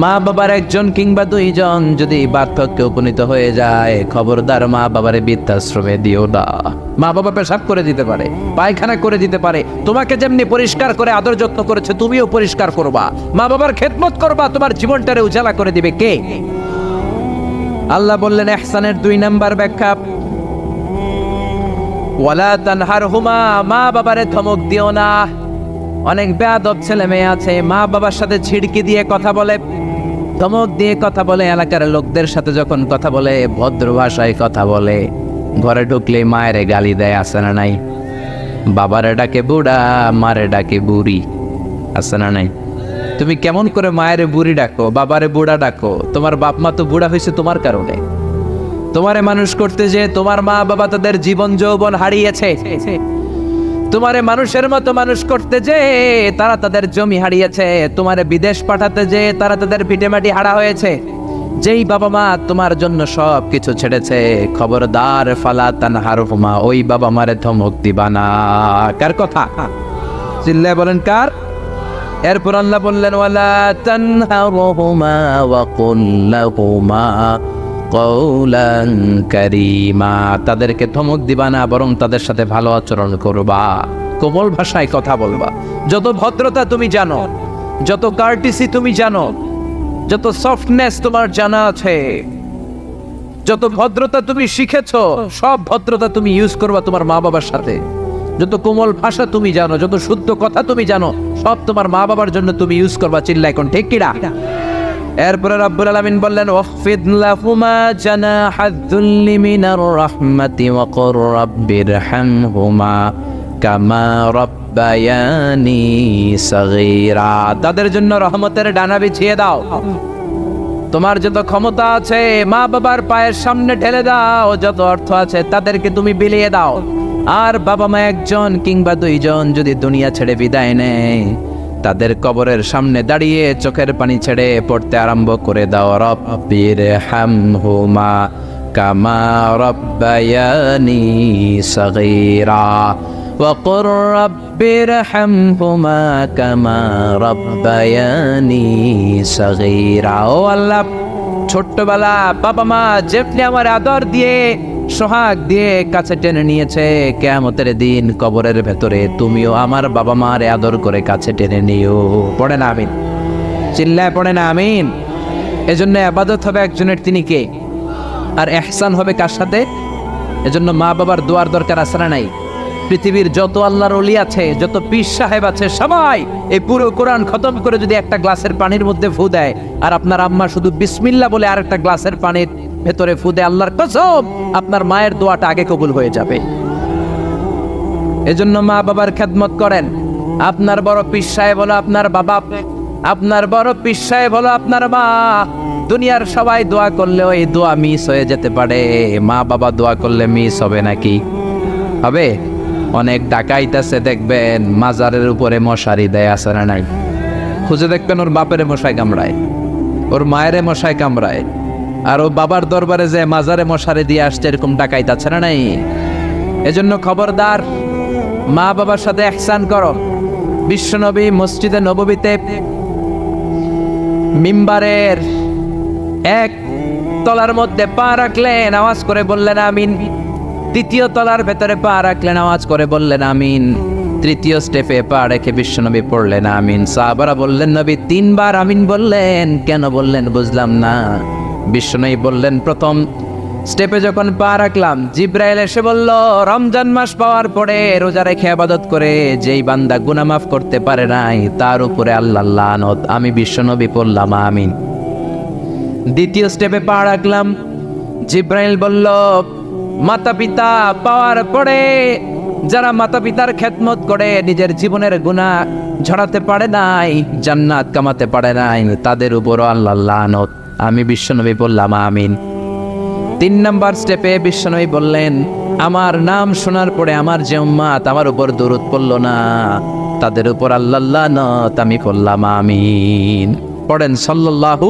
মা বাবার একজন কিংবা 2জন যদি বার্ধক্যে উপনীত হয়ে যায়, খবরদার মা বাবারে বৃদ্ধাশ্রমে দিও না। মা বাবা পেশাব করে দিতে পারে, পায়খানা করে দিতে পারে, তোমাকে যেমনি পরিষ্কার করে আদর যত্ন করেছে তুমিও পরিষ্কার করবা, মা বাবার খেদমত করবা, তোমার জীবনটারে উজালা করে দিবে কে? আল্লাহ বললেন ইহসানের 2 নাম্বার ব্যাখ্যা ওয়ালা তানহারহুমা, মা বাবারে ধমক দিও না। অনেক বেয়াদব ছেলে মেয়ে আছে, মা বাবার সাথে ঝিড়কি দিয়ে কথা বলে, ধমক দিয়ে কথা বলে, এলাকার লোকদের সাথে যখন কথা বলে ভদ্র ভাষায় কথা বলে, ঘরে ঢুকলে মায়ের গালি দেয়, আছে না নাই? বাবারে ডাকে বুড়া, মারে ডাকে বুড়ি, আছে না নাই? তুমি কেমন করে মায়ের বুড়ি ডাকো, বাবারে বুড়া ডাকো? তোমার বাপ মা তো বুড়া হয়েছে তোমার কারণে। তোমারে মানুষ করতে যে তোমার মা বাবা তাদের জীবন যৌবন হারিয়েছে, তোমারে মানুষের মতো মানুষ করতে যে তারা তাদের জমি হারিয়েছে, তোমারে বিদেশ পাঠাতে যে তারা তাদের ভিটেমাটি হারা হয়েছে। যেই বাবা মা তোমার জন্য সব কিছু ছেড়েছে, খবরদার ফালা তানহারহুমা, ওই বাবা মারে ধমক দিবা না। কার কথা? চিল্লায় বলেন কার? এরপর আল্লাহ বললেন ওয়ালা তানহারহুমা ওয়া কুল লাহুমা কওলান কারীমা, তাদেরকে ধমক দিবা না, বরং তাদের সাথে ভালো আচরণ করবা, কোমল ভাষায় কথা বলবা। যত ভদ্রতা তুমি জানো, যত কার্টিসি তুমি জানো, যত সফটনেস তোমার জানা আছে, যত ভদ্রতা তুমি শিখেছো, সব ভদ্রতা তুমি ইউজ করবা তোমার মা বাবার সাথে। যত কোমল ভাষা তুমি জানো, যত শুদ্ধ কথা তুমি জানো, সব তোমার মা বাবার জন্য তুমি ইউজ করবা। চিল্লায় কোন ঠিক কিনা? এরপরে রব্বুল আলামিন বললেন ওয়াখফিদ লাহুমা জানাহায-যুল্লি মিনার রাহমাতি ওয়া কুর রাব্বিরহামহুমা কামা রাব্বায়ানি সাগীরা, তাদের জন্য রহমতের ডানা বিছিয়ে দাও। তোমার যত ক্ষমতা আছে মা বাবার পায়ের সামনে ঢেলে দাও, যত অর্থ আছে তাদেরকে তুমি বিলিয়ে দাও। আর বাবা মা একজন কিংবা দুইজন যদি দুনিয়া ছেড়ে বিদায় নেয়, তাদের কবরের সামনে দাঁড়িয়ে চোখের পানি ছেড়ে পড়তে আরম্ভ করে দাও রব্বিরহামহুমা কামা রাব্বায়ানি সাগীরা ওয়া কুর রাব্বিরহামহুমা কামা রাব্বায়ানি সাগীরা। ও আল্লাহ, ছোট্টবেলা বাবা মা যেমনি আমার আদর দিয়ে সোহাগ দিয়ে কাছে টেনে নিয়েছে, কিয়ামতের দিন কবরের ভেতরে তুমিও আমার বাবা মার আদর করে কাছে টেনে নিও। পড়ে না আমিন? চিল্লায় পড়ে না আমিন? এজন্য ইবাদত হবে একজনের, তিনি কে? আর ইহসান হবে কার সাথে? এজন্য মা বাবার দোয়ার দরকার আছে না নাই? পৃথিবীর যত আল্লাহর ওলি আছে, যত পীর সাহেব আছে, সবাই এই পুরো কোরআন খতম করে যদি একটা গ্লাসের পানির মধ্যে ফু দেয়, আর আপনার আম্মা শুধু বিসমিল্লাহ বলে আরেকটা গ্লাসের পানির ভেতরে ফু দেয়, আল্লাহর কসম আপনার মায়ের দোয়াটা আগে কবুল হয়ে যাবে। এজন্য মা বাবার খেদমত করেন। আপনার বড় পীর সাহেব হলো আপনার বাবা, আপনার বড় পীর সাহেব হলো আপনার মা। দুনিয়ার সবাই দোয়া করলে ওই দোয়া মিস হয়ে যেতে পারে, মা বাবা দোয়া করলে মিস হবে নাকি? হবে? অনেক ডাকাইত আছে দেখবেন মাজারের উপরে মশারি দেয়, আছে না নাই? খুঁজে দেখবেন ওর বাপেরে মশাই কামড়ায়, ওর মায়েরে মশাই কামড়ায়, আর ও বাবার দরবারে যে মাজারে মশারি দিয়ে আসছে, এরকম ডাকাইত আছে না নাই? এজন্য খবরদার, মা বাবার সাথে ইহসান করো। বিশ্বনবী মসজিদে নববীতে মিম্বারের এক তলার মধ্যে পা রাখলেন, আওয়াজ করে বললেন আমিন। দ্বিতীয় তলার ভেতরে পা রাখলেন, আওয়াজ করে বললেন আমিন। তৃতীয় স্টেপে পা রেখে বিশ্বনবী পড়লেন আমিন। সাহাবারা বললেন নবী তিনবার আমিন বললেন, কেন বললেন বুঝলাম না। বিশ্বনবী বললেন প্রথম স্টেপে যখন পা রাখলাম, জিব্রাইল এসে বলল রমজান মাস পাওয়ার পরে রোজা রেখে ইবাদত করে যেই বান্দা গুনাহ মাফ করতে পারে নাই, তার উপরে আল্লাহর লানত। আমি বিশ্বনবী পড়লাম আমিন। দ্বিতীয় স্টেপে পা রাখলাম, জিব্রাইল বলল মাতা পিতা পাওয়ার পরে যারা মাতা পিতার খেদমত করে নিজের জীবনের গুনাহ ঝরাতে পারে নাই, জান্নাত কামাতে পারে নাই, তাদের উপরও আল্লাহর লানত। আমি বিশ্বনবী বললাম আমিন। তিন নাম্বার স্টেপে বিশ্বনবী বললেন আমার নাম শোনার পরে আমার যে উম্মাত আমার উপর দরুদ পড়ল না, তাদের উপর আল্লাহর লানত। আমি বললাম আমিন। পড়েন সাল্লাল্লাহু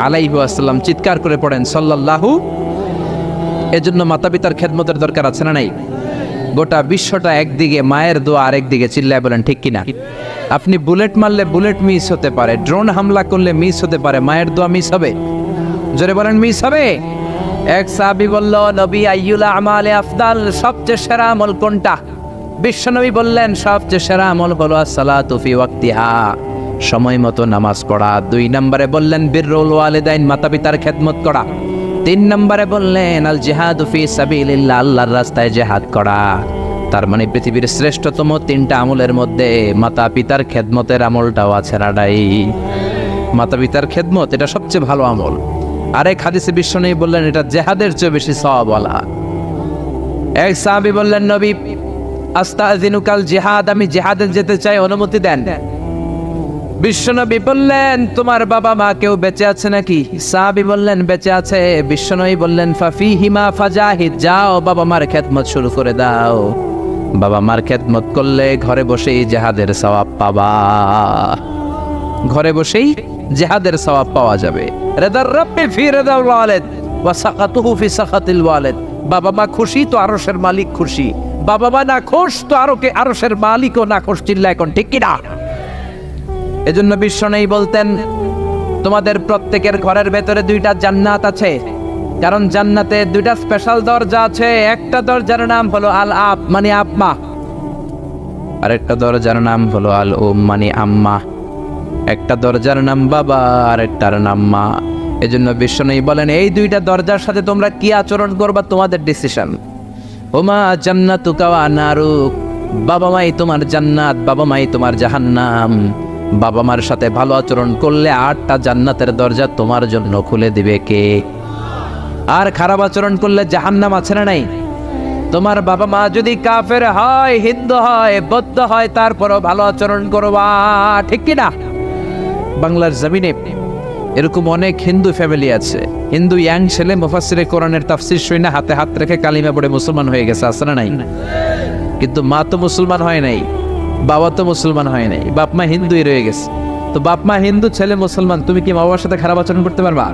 আলাইহি ওয়াসাল্লাম, চিৎকার করে পড়েন সাল্লাল্লাহু। এজন্য মাতা পিতার খেদমতের দরকার আছে না নাই? গোটা বিশ্বটা একদিকে, মায়ের দোয়া আরেকদিকে। চিল্লায় বলেন ঠিক কিনা? আপনি বুলেট মারলে বুলেট মিস হতে পারে, ড্রোন হামলা করলে মিস হতে পারে, মায়ের দোয়া মিস হবে? জোরে বলেন মিস হবে? এক সাহাবী বলল নবী আইয়ুল আমালে আফদাল, সবচেয়ে সেরা আমল কোনটা? বিশ্বনবী বললেন সবচেয়ে সেরা আমল হলো আসসালাতু ফি ওয়াক্তিহা, সময় মতো নামাজ পড়া। দুই নম্বরে বললেন বিররুল ওয়ালিদাইন, মাতা পিতার খেদমত করা। তিন নম্বরে বললেন আল জিহাদু ফি সাবিলিল্লাহ, আল্লাহর রাস্তায় জিহাদ করা। তার মানে পৃথিবীর শ্রেষ্ঠতম তিনটা আমলের মধ্যে মাতা পিতার খেদমতের আমলটাও আছে না নাই? মাতা পিতার খেদমত এটা সবচেয়ে ভালো আমল। আরেক হাদিসে বিশ্বনবী বললেন এটা জিহাদের চেয়ে বেশি সওয়াবওয়ালা। এক সাহাবী বললেন নবী আস্তাযিনুকাল জিহাদ, আমি জিহাদে যেতে চাই, অনুমতি দেন। বিশ্বনবী বললেন তোমার বাবা মা কেউ বেঁচে আছে নাকি? সাহাবী বললেন বেঁচে আছে। বিশ্বনবী বললেন ফাফিহিমা ফাজাহিদ, যাও বাবা মার খেদমত শুরু করে দাও। বাবা মার খেদমত করলে ঘরে বসেই জিহাদের সওয়াব পাবা, ঘরে বসেই জিহাদের সওয়াব পাওয়া যাবে। রিদার রাব্বি ফি রিদাল ওয়ালিদ ওয়া সাকাতুহু ফি সাকাতিল ওয়ালিদ। বাবা মা খুশি তো আরশের মালিক খুশি, বাবা মা না খুশ তো আরশের মালিকও না খুশ। চিল্লা এখন ঠিক কি না? এজন্য বিশ্বনবী বলতেন তোমাদের প্রত্যেকের ঘরের ভেতরে দুইটা জান্নাত আছে, কারণ জান্নাতে দুইটা স্পেশাল দরজা আছে। একটা দরজার নাম হলো আল আব মানে আব্বা, আর একটা দরজার নাম হলো আল উম মানে আম্মা। একটা দরজার নাম বাবা আর একটার নাম মা। এজন্য বিশ্বনবী বলেন এই দুইটা দরজার সাথে তোমরা কি আচরণ করবা তোমাদের ডিসিশন। ওমা জান্নাতুকা ওয়া নারুক, বাবা মাই তোমার জান্নাত, বাবা মাই তোমার জাহান্নাম। বাবা মার সাথে ভালো আচরণ করলে 8টা জান্নাতের দরজা তোমার জন্য খুলে দিবে কে? আর খারাপ আচরণ করলে জাহান্নাম আছে না নাই? তোমার বাবা মা যদি কাফের হয়, হিন্দু হয়, বৌদ্ধ হয়, তারপরও ভালো আচরণ করবা, ঠিক কি না? বাংলার জমিনে এরকম অনেক হিন্দু ফ্যামিলি আছে, হিন্দু ইয়াং ছেলে মুফাসসিরে কোরআনের তাফসীর শুনে হাতে হাত রেখে কালিমা পড়ে মুসলমান হয়ে গেছে, আছে না নাই? কিন্তু মা তো মুসলমান হয় নাই, বাবা তো মুসলমান হয় নাই, বাপ মা হিন্দুই রয়ে গেছে। তো বাপ মা হিন্দু, ছেলে মুসলমান, তুমি কি মা বাবার সাথে খারাপ আচরণ করতে পারবা?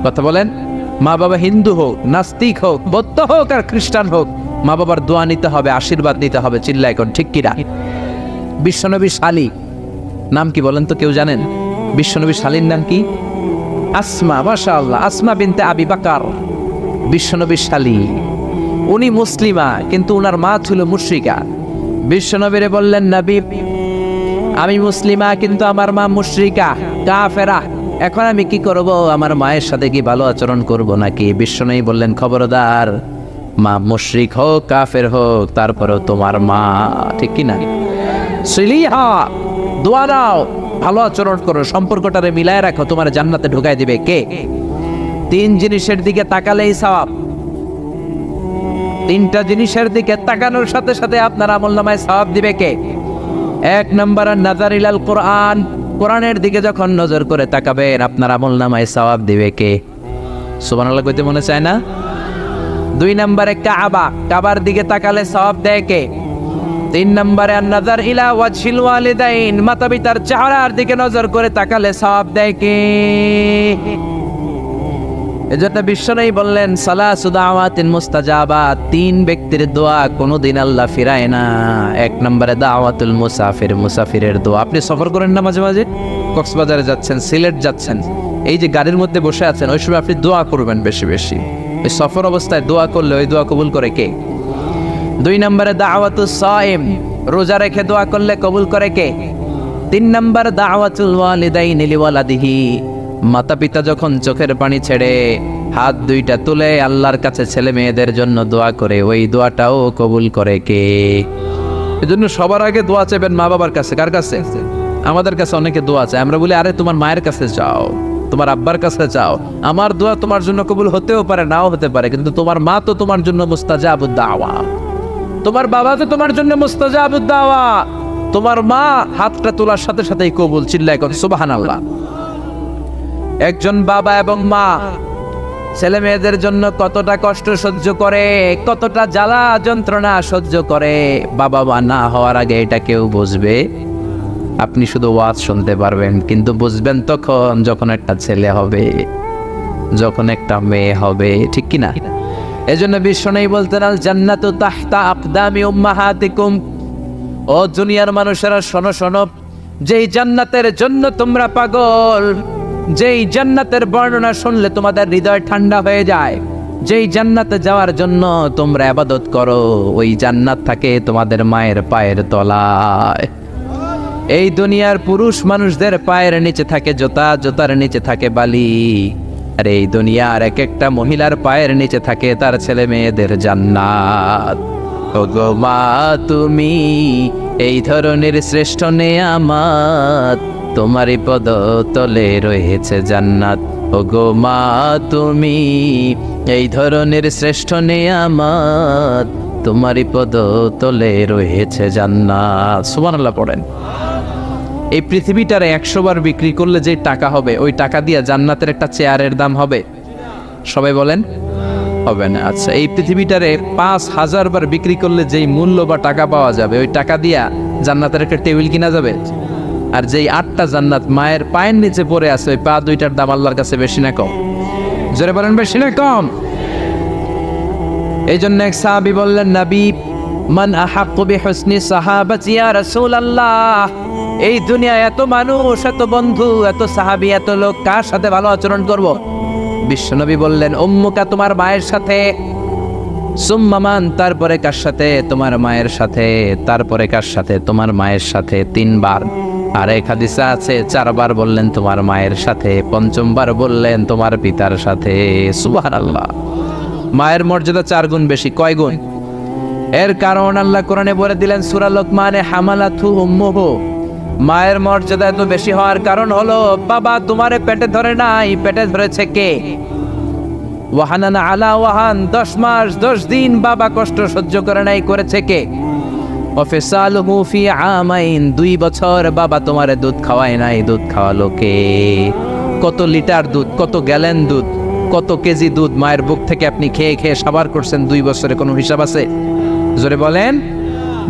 কথা বলেন। মা বাবা হিন্দু হোক, নাস্তিক হোক, বৌদ্ধ হোক আর খ্রিস্টান হোক, মা বাবার দোয়া নিতে হবে, আশীর্বাদ নিতে হবে। চিল্লা এখন ঠিক কিনা? বিশ্বনবীর শালী নাম কি বলেন তো, কেউ জানেন বিশ্বনবীর শালীর নাম কি? আসমা, মাশাআল্লাহ, আসমা বিনতে আবি বকর বিশ্বনবীর শালী। উনি মুসলিমা কিন্তু উনার মা ছিল মুশরিকা। বিশ্বনবীরে বললেন নবী আমি মুসলিমা কিন্তু আমার মা মুশরিকা কাফেরা, এখন আমি কি করব? আমার মায়ের সাথে কি ভালো আচরণ করব নাকি? বিশ্বনবী বললেন খবরদার, মা মুশরিক হোক কাফের হোক তারপরেও তোমার মা, ঠিক কি না? সিলিহা, দোয়া দাও, ভালো আচরণ করো, সম্পর্কটারে মিলায় রাখো, তোমার জান্নাতে ঢুকাই দিবে কে? 3 জিনিসের দিকে তাকালেই সওয়াব। 3টা জিনিসের দিকে তাকানোর সাথে সাথে আপনার আমলনামায় সওয়াব দিবে কে? 1 নাম্বার নাযার ইলাল কোরআন, কোরআনের দিকে যখন নজর করে তাকাবেন আপনার আমলনামায় সওয়াব দিবে কে? সুবহানাল্লাহ কইতে মনে চায় না? 2 নম্বরে কাবা, কাবার দিকে তাকালে সওয়াব দেয় কে? 3 নম্বরে নাযার ইলা ওয়াজহিল ওয়ালিদাইন, মাতা পিতার চেহারার দিকে নজর করে তাকালে সওয়াব দেয় কে? এজন্য বিশ্বনবী বললেন সালাসু দাওয়াতিন মুস্তাজাবাত, 3 ব্যক্তির দোয়া কোনোদিন আল্লাহ ফিরায় না। 1 নম্বরে দাওয়াতুল মুসাফির, মুসাফিরের দোয়া। আপনি সফর করেন না মাঝে মাঝে, কক্সবাজারে যাচ্ছেন, সিলেট যাচ্ছেন, এই যে গাড়ির মধ্যে বসে আছেন, ওই সময় আপনি দোয়া করবেন বেশি বেশি। ওই সফর অবস্থায় দোয়া করলে ওই দোয়া কবুল করে কে? 2 নম্বরে দাওয়াতুস সাইম, রোজা রেখে দোয়া করলে কবুল করে কে? 3 নম্বর দাওয়াতুল ওয়ালিদাইনি লিওয়ালাদিহি, মাতা পিতা যখন চোখের পানি ছেড়ে হাত 2টা তুলে আল্লাহর কাছে ছেলে মেয়েদের জন্য দোয়া করে, ওই দোয়াটাও কবুল করে কে? এজন্য সবার আগে দোয়া চাইবেন মা বাবার কাছে। কার কাছে? আমাদের কাছে অনেকে দোয়া চায়, আমরা বলি আরে তোমার মায়ের কাছে যাও, তোমার আব্বার কাছে যাও, আমার দোয়া তোমার জন্য কবুল হতেও পারে নাও হতে পারে, কিন্তু তোমার মা তো তোমার জন্য মুস্তাজাবুদ দাওয়া, তোমার বাবা তো তোমার জন্য মুস্তাজাবুদ দাওয়া, তোমার মা হাতটা তোলার সাথে সাথেই কবুল। চিল্লায় কোন সুবহানাল্লাহ। একজন বাবা এবং মা ছেলে মেয়েদের জন্য কতটা কষ্ট সহ্য করে, কতটা জ্বালা যন্ত্রণা সহ্য করে, বাবা মা না হওয়ার আগে এটা কেউ বুঝবে? আপনি শুধু ওয়াজ শুনতে পারবেন, কিন্তু বুঝবেন তখন যখন একটা ছেলে হবে, যখন একটা মেয়ে হবে, ঠিক কি না? এজন্য বিশ্বনবী বলতেন আল জান্নাতু তাহতা আকদামি উম্মাহাতিকুম, ও দুনিয়ার মানুষেরা শোনো শোনো, যেই জান্নাতের জন্য তোমরা পাগল, যেই জান্নাতের বর্ণনা শুনলে তোমাদের হৃদয় ঠান্ডা হয়ে যায়, যেই জান্নাতে যাওয়ার জন্য তোমরা ইবাদত করো, ওই জান্নাত থাকে তোমাদের মায়ের পায়ের তলায়। এই দুনিয়ার পুরুষ মানুষদের পায়ের নিচে থাকে জুতা, জুতার নিচে থাকে বালি, আর এই দুনিয়ার এক একটা মহিলার পায়ের নিচে থাকে তার ছেলে মেয়েদের জান্নাত। ওগো মা তুমি এই ধরনের শ্রেষ্ঠ নেয়ামত, তোমারই পদ তলে রয়েছে জান্নাত। ওগো মা তুমি এই ধরনের শ্রেষ্ঠ নেয়ামত, তোমারই পদ তলে রয়েছে জান্নাত। সুবহানাল্লাহ পড়েন। এই পৃথিবীটারে 100 বার বিক্রি করলে যে টাকা হবে, ওই টাকা দিয়ে জান্নাতের একটা চেয়ারের দাম হবে। সবাই বলেন হবে না। আচ্ছা, এই পৃথিবীটারে 5,000 বার বিক্রি করলে যেই মূল্য বা টাকা পাওয়া যাবে, ওই টাকা দিয়া জান্নাতের একটা টেবিল কিনা যাবে। আর যেই 8টা জান্নাত মায়ের পায়ের নিচে পড়ে আছে, ওই পা 2টার দাম আল্লাহর কাছে বেশি না কম? জোরে বলেন, বেশি না কম? এই জন্য এক সাহাবী বললেন, নবী, মান আহাক্কু বিহুসনি সাহাবাতি ইয়া রাসূলুল্লাহ, এই দুনিয়ায় এত মানুষ, এত বন্ধু, এত সাহাবী, এত লোক, কার সাথে ভালো আচরণ করব? বিশ্বনবী বললেন, উম্মুকা, তোমার মায়ের সাথে। সুম্মা মান, তারপরে কার সাথে? তোমার মায়ের সাথে। তারপরে কার সাথে? তোমার মায়ের সাথে। 3 বার। আর এক হাদিসে আছে 4 বার বললেন তোমার মায়ের সাথে, 5বার বললেন তোমার পিতার সাথে। সুবহানাল্লাহ। মায়ের মর্যাদা 4 গুণ বেশি। কয় গুণ? এর কারণ আল্লাহ কোরআনে বলে দিলেন সূরা লোকমানে, হামালাতহু উম্মুহু। মায়ের মর্যাদা এত বেশি হওয়ার কারণ হলো, বাবা তোমারে পেটে ধরে নাই, পেটে ধরেছে কে? ওয়াহানান আলা ওয়াহান, 10 মাস 10 দিন বাবা কষ্ট সহ্য করে নাই, করেছে কে? ওয়াফিসালুহু ফি আমাইন, 2 বছর বাবা তোমারে দুধ খাওয়ায় নাই, দুধ খাওয়ালো কে? কত লিটার দুধ, কত গ্যালন দুধ, কত কেজি দুধ মায়ের বুক থেকে আপনি খেয়ে খেয়ে সাবার করছেন 2 বছরে, কোনো হিসাব আছে? জোরে বলেন।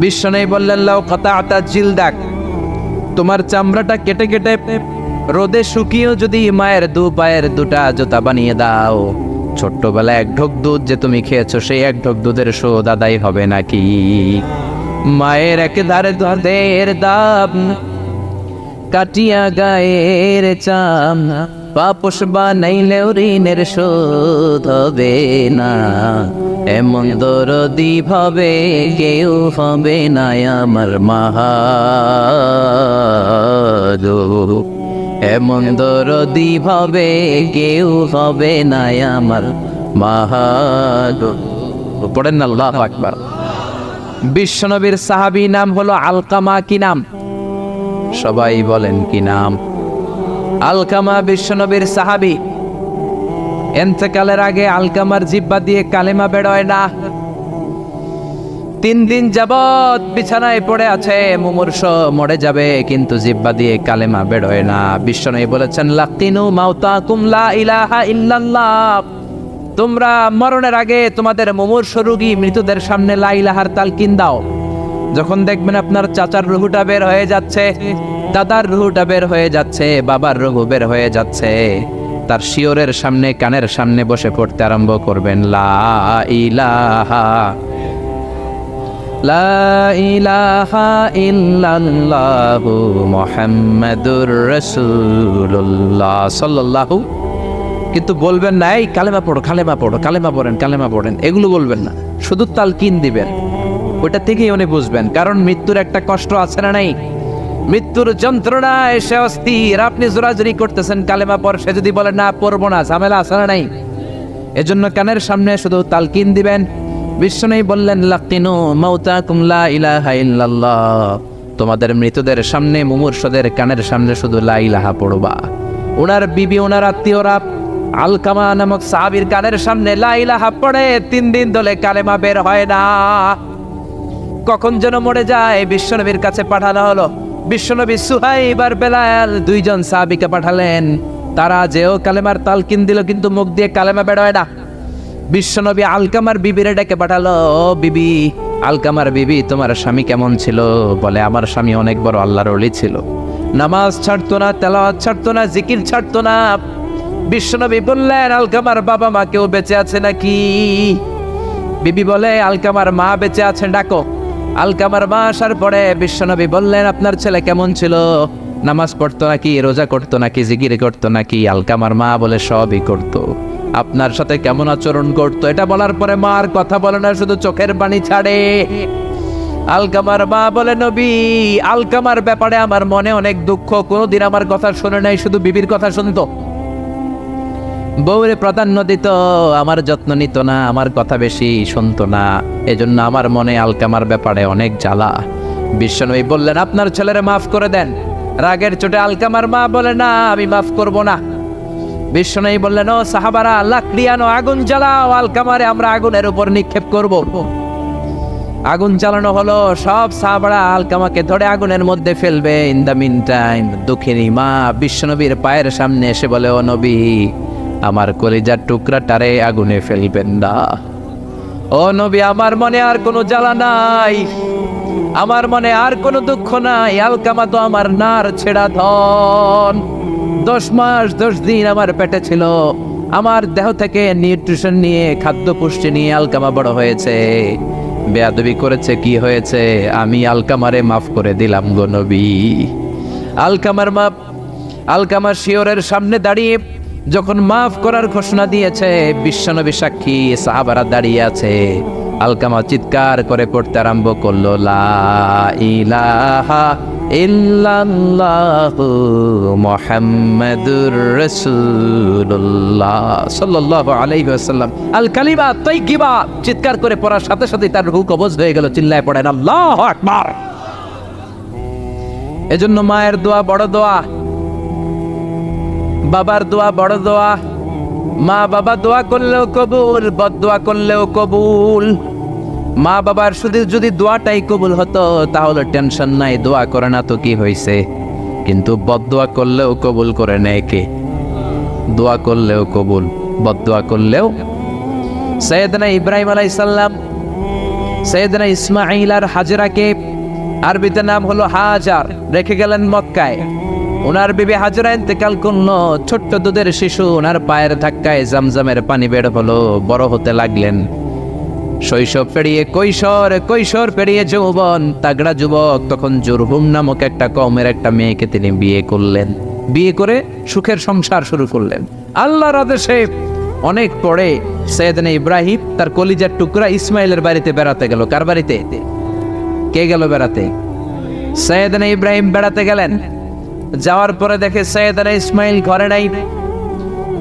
বিশ্বনবী বললেন, লাউ কাতাআতা জিলদাক, তোমার চামড়াটা কেটে কেটে রোদে শুকিয়েও যদি মায়ের 2 পায়ের 2টা জুতা বানিয়ে দাও, ছোট্টবেলায় 1 ঢোক দুধ যে তুমি খেয়েছো, সেই 1 ঢোক দুধের শোধ আদায় হবে নাকি? মায়ের একেধারে দুধের দাম, কাটিয়া গায়ের চাম, পাপস বানাইলেও ঋণের শোধ হবে না। এমন দরদি ভাবে কেউ হবে না আমার মাহাদো, এমন দরদি ভাবে কেউ হবে না আমার মাহাদো। পড়েন না আল্লাহু আকবার। বিশ্বনবীর সাহাবী নাম হলো আলকামা। কি নাম? সবাই বলেন কি নাম? আলকামা বিশ্বনবীর সাহাবী। ইন্তেকালের আগে আলকামার জিহ্বা দিয়ে কালেমা বেরোয় না। 3 দিন যাবত বিছানায় পড়ে আছে, মুমূর্ষ, মরে যাবে, কিন্তু জিহ্বা দিয়ে কালেমা বেরোয় না। বিশ্বনবী বলেছেন, লাকিনু মাউতাকুম লা ইলাহা ইল্লাল্লাহ, তোমরা মরণের আগে তোমাদের মুমূর্ষ রোগী মৃতদের সামনে লা ইলাহার তালকিন দাও। যখন দেখবেন আপনার চাচার রুহুটা বের হয়ে যাচ্ছে, দাদার রুহুটা বের হয়ে যাচ্ছে, বাবার রুহু বের হয়ে যাচ্ছে, তার শিয়রের সামনে, কানের সামনে বসে পড়তে আরম্ভ করবেন, লা ইলাহা লা ইলাহা ইল্লাল্লাহু মুহাম্মাদুর রাসূলুল্লাহ সাল্লাল্লাহু। কিন্তু বলবেন না, এই কালেমা পড়ো, কালেমা পড়ো, কালেমা পড়েন, কালেমা পড়েন, এগুলো বলবেন না। শুধু তালকিন দিবেন, ওটা থেকেই উনি বুঝবেন। কারণ মৃত্যুর একটা কষ্ট আছে না নাই? মৃত্যুর যন্ত্রণা এসে অস্থির, আপনি জোরাজুরি করতেছেন কালেমা পড়, সে যদি বলে না পড়বো না, ঝামেলা আছে না নাই? এজন্য কানের সামনে শুধু তালকিন দিবেন। বিশ্বনবী বললেন, লাকিনু মাউতাকুম লা ইলাহা ইল্লাল্লাহ, তোমাদের মৃতদের সামনে, মুমূর্ষদের কানের সামনে শুধু লা ইলাহা পড়বা। ওনার বিবি, ওনার আত্মীয়রা আলকামা নামক সাহাবীর কানের সামনে লা ইলাহা পড়ে, 3 দিন ধরে কালেমা বের হয় না। কখন যেন মরে যায়, বিশ্বনবীর কাছে পাঠানো হলো। বিশ্বনবী সুহাইব আর বেলাল 2 জন সাহাবীকে পাঠালেন, তারা যেও কালেমার তালকিন দিল, কিন্তু মুখ দিয়ে কালেমা বের হয় না। বিশ্বনবী আলকামার বিবিরে ডেকে পাঠালো, বিবি, আলকামার বিবি, তোমার স্বামী কেমন ছিল? বলে, আমার স্বামী অনেক বড় আল্লাহর ওলি ছিল, নামাজ ছাড়তো না, তেলাওয়াত ছাড়তো না, জিকির ছাড়তো না। বিশ্বনবী বললেন, আলকামার বাবা মা কেউ বেঁচে আছে নাকি? বিবি বলে, আলকামার মা বেঁচে আছেন, ডাকো। আলকামার মা আসার পরে বিশ্বনবী বললেন, আপনার ছেলে কেমন ছিল? নামাজ পড়তো নাকি, রোজা করতো নাকি, জিকির করতো নাকি? আলকামার মা বলে, সবই করতো। আপনার সাথে কেমন আচরণ করতো? এটা বলার পরে মা আর কথা বলে না, শুধু চোখের পানি ছাড়ে। আলকামার মা বলে, নবী, আলকামার ব্যাপারে আমার মনে অনেক দুঃখ, কোনোদিন আমার কথা শুনে নাই, শুধু বিবির কথা শুনতো, বউরে প্রাধান্য দিত, আমার যত্ন নিত না, আমার কথা বেশি শুনতো না, এজন্য আমার মনে আলকামার ব্যাপারে অনেক জ্বালা। বিশ্বনবী বললেন, আপনার ছেলেরে মাফ করে দেন। রাগের চোটে আলকামার মা বলে, না, আমি মাফ করব না। বিশ্বনবী বললেন, ও সাহাবারা, লাকড়ি আনো, আগুন জ্বালাও, আলকামারে আমরা আগুনের উপর নিক্ষেপ করব। আগুন জ্বালানো হলো, সব সাহাবারা আলকামাকে ধরে আগুনের মধ্যে ফেলবে। ইন দ্য মিন টাইম দুঃখিনী মা বিশ্বনবীর পায়ের সামনে এসে বলে, ও নবী, আমার কলিজার টুকরাটারে আগুনে ফেলবেন না। ও নবী, আমার মনে আর কোনো জ্বালা নাই, আমার মনে আর কোনো দুঃখ নাই। আলকামা তো আমার নার ছেড়া ধন। 10 মাস 10 দিন আমার পেটে ছিল, আমার দেহ থেকে নিউট্রিশন নিয়ে, খাদ্য পুষ্টি নিয়ে আলকামা বড় হয়েছে। বেয়াদবি করেছে, কি হয়েছে? আমি আলকামারে মাফ করে দিলাম গো নবী। আলকামার শিয়রের সামনে দাঁড়িয়ে যখন মাফ করার ঘোষণা দিয়েছে, বিশ্বনবী সাক্ষী, সাহাবারা দাঁড়িয়ে আছে। আলকামা চিৎকার করে পড়তে আরম্ভ করলো, লা ইলাহা ইল্লাল্লাহু মুহাম্মাদুর রাসূলুল্লাহ সাল্লাল্লাহু আলাইহি ওয়াসাল্লাম। আল কালিমা তাইয়্যিবা চিৎকার করে পড়ার সাথে সাথে তার রূহ কবজ হয়ে গেল। চিল্লায় পড়েন আল্লাহু আকবার। এজন্য মায়ের দোয়া বড় দোয়া, বাবার দোয়া বড় দোয়া। মা বাবা দোয়া করলেও কবুল, বদদোয়া করলেও কবুল। মা বাবার শুধু যদি দোয়াটাই কবুল হতো তাহলে টেনশন নাই, দোয়া করে না তো কি হয়েছে। কিন্তু বদদোয়া করলেও কবুল করে নেয় কে? দোয়া করলেও কবুল, বদদোয়া করলেও। সৈয়দনা ইব্রাহিম আলাইহিস সালাম সৈয়দনা ইসমাঈল আর হাজরাকে, আরবিতে নাম হলো হাজার, রেখে গেলেন মক্কায়। ওনার বিবি হাজরা ইন্তেকাল করলো। ছোট্ট দুধের শিশু ওনার পায়ের ধাক্কায় জামজামের পানি বের হলো, বড় হতে লাগলেন। শৈশব পেরিয়ে কৈশোর, কৈশোর পেরিয়ে যৌবন, তাগড়া যুবক। তখন জুরহুম নামক একটা কওমের একটা মেয়েকে তিনি বিয়ে করলেন। বিয়ে করে সুখের সংসার শুরু করলেন আল্লাহর আদেশে। অনেক পরে সৈয়দনা ইব্রাহিম তার কলিজার টুকরা ইসমাইলের বাড়িতে বেড়াতে গেল। কার বাড়িতে? কে গেল বেড়াতে? সৈয়দনা ইব্রাহিম বেড়াতে গেলেন। যাওয়ার পরে দেখে সৈয়দনা ইসমাইল ঘরে নাই।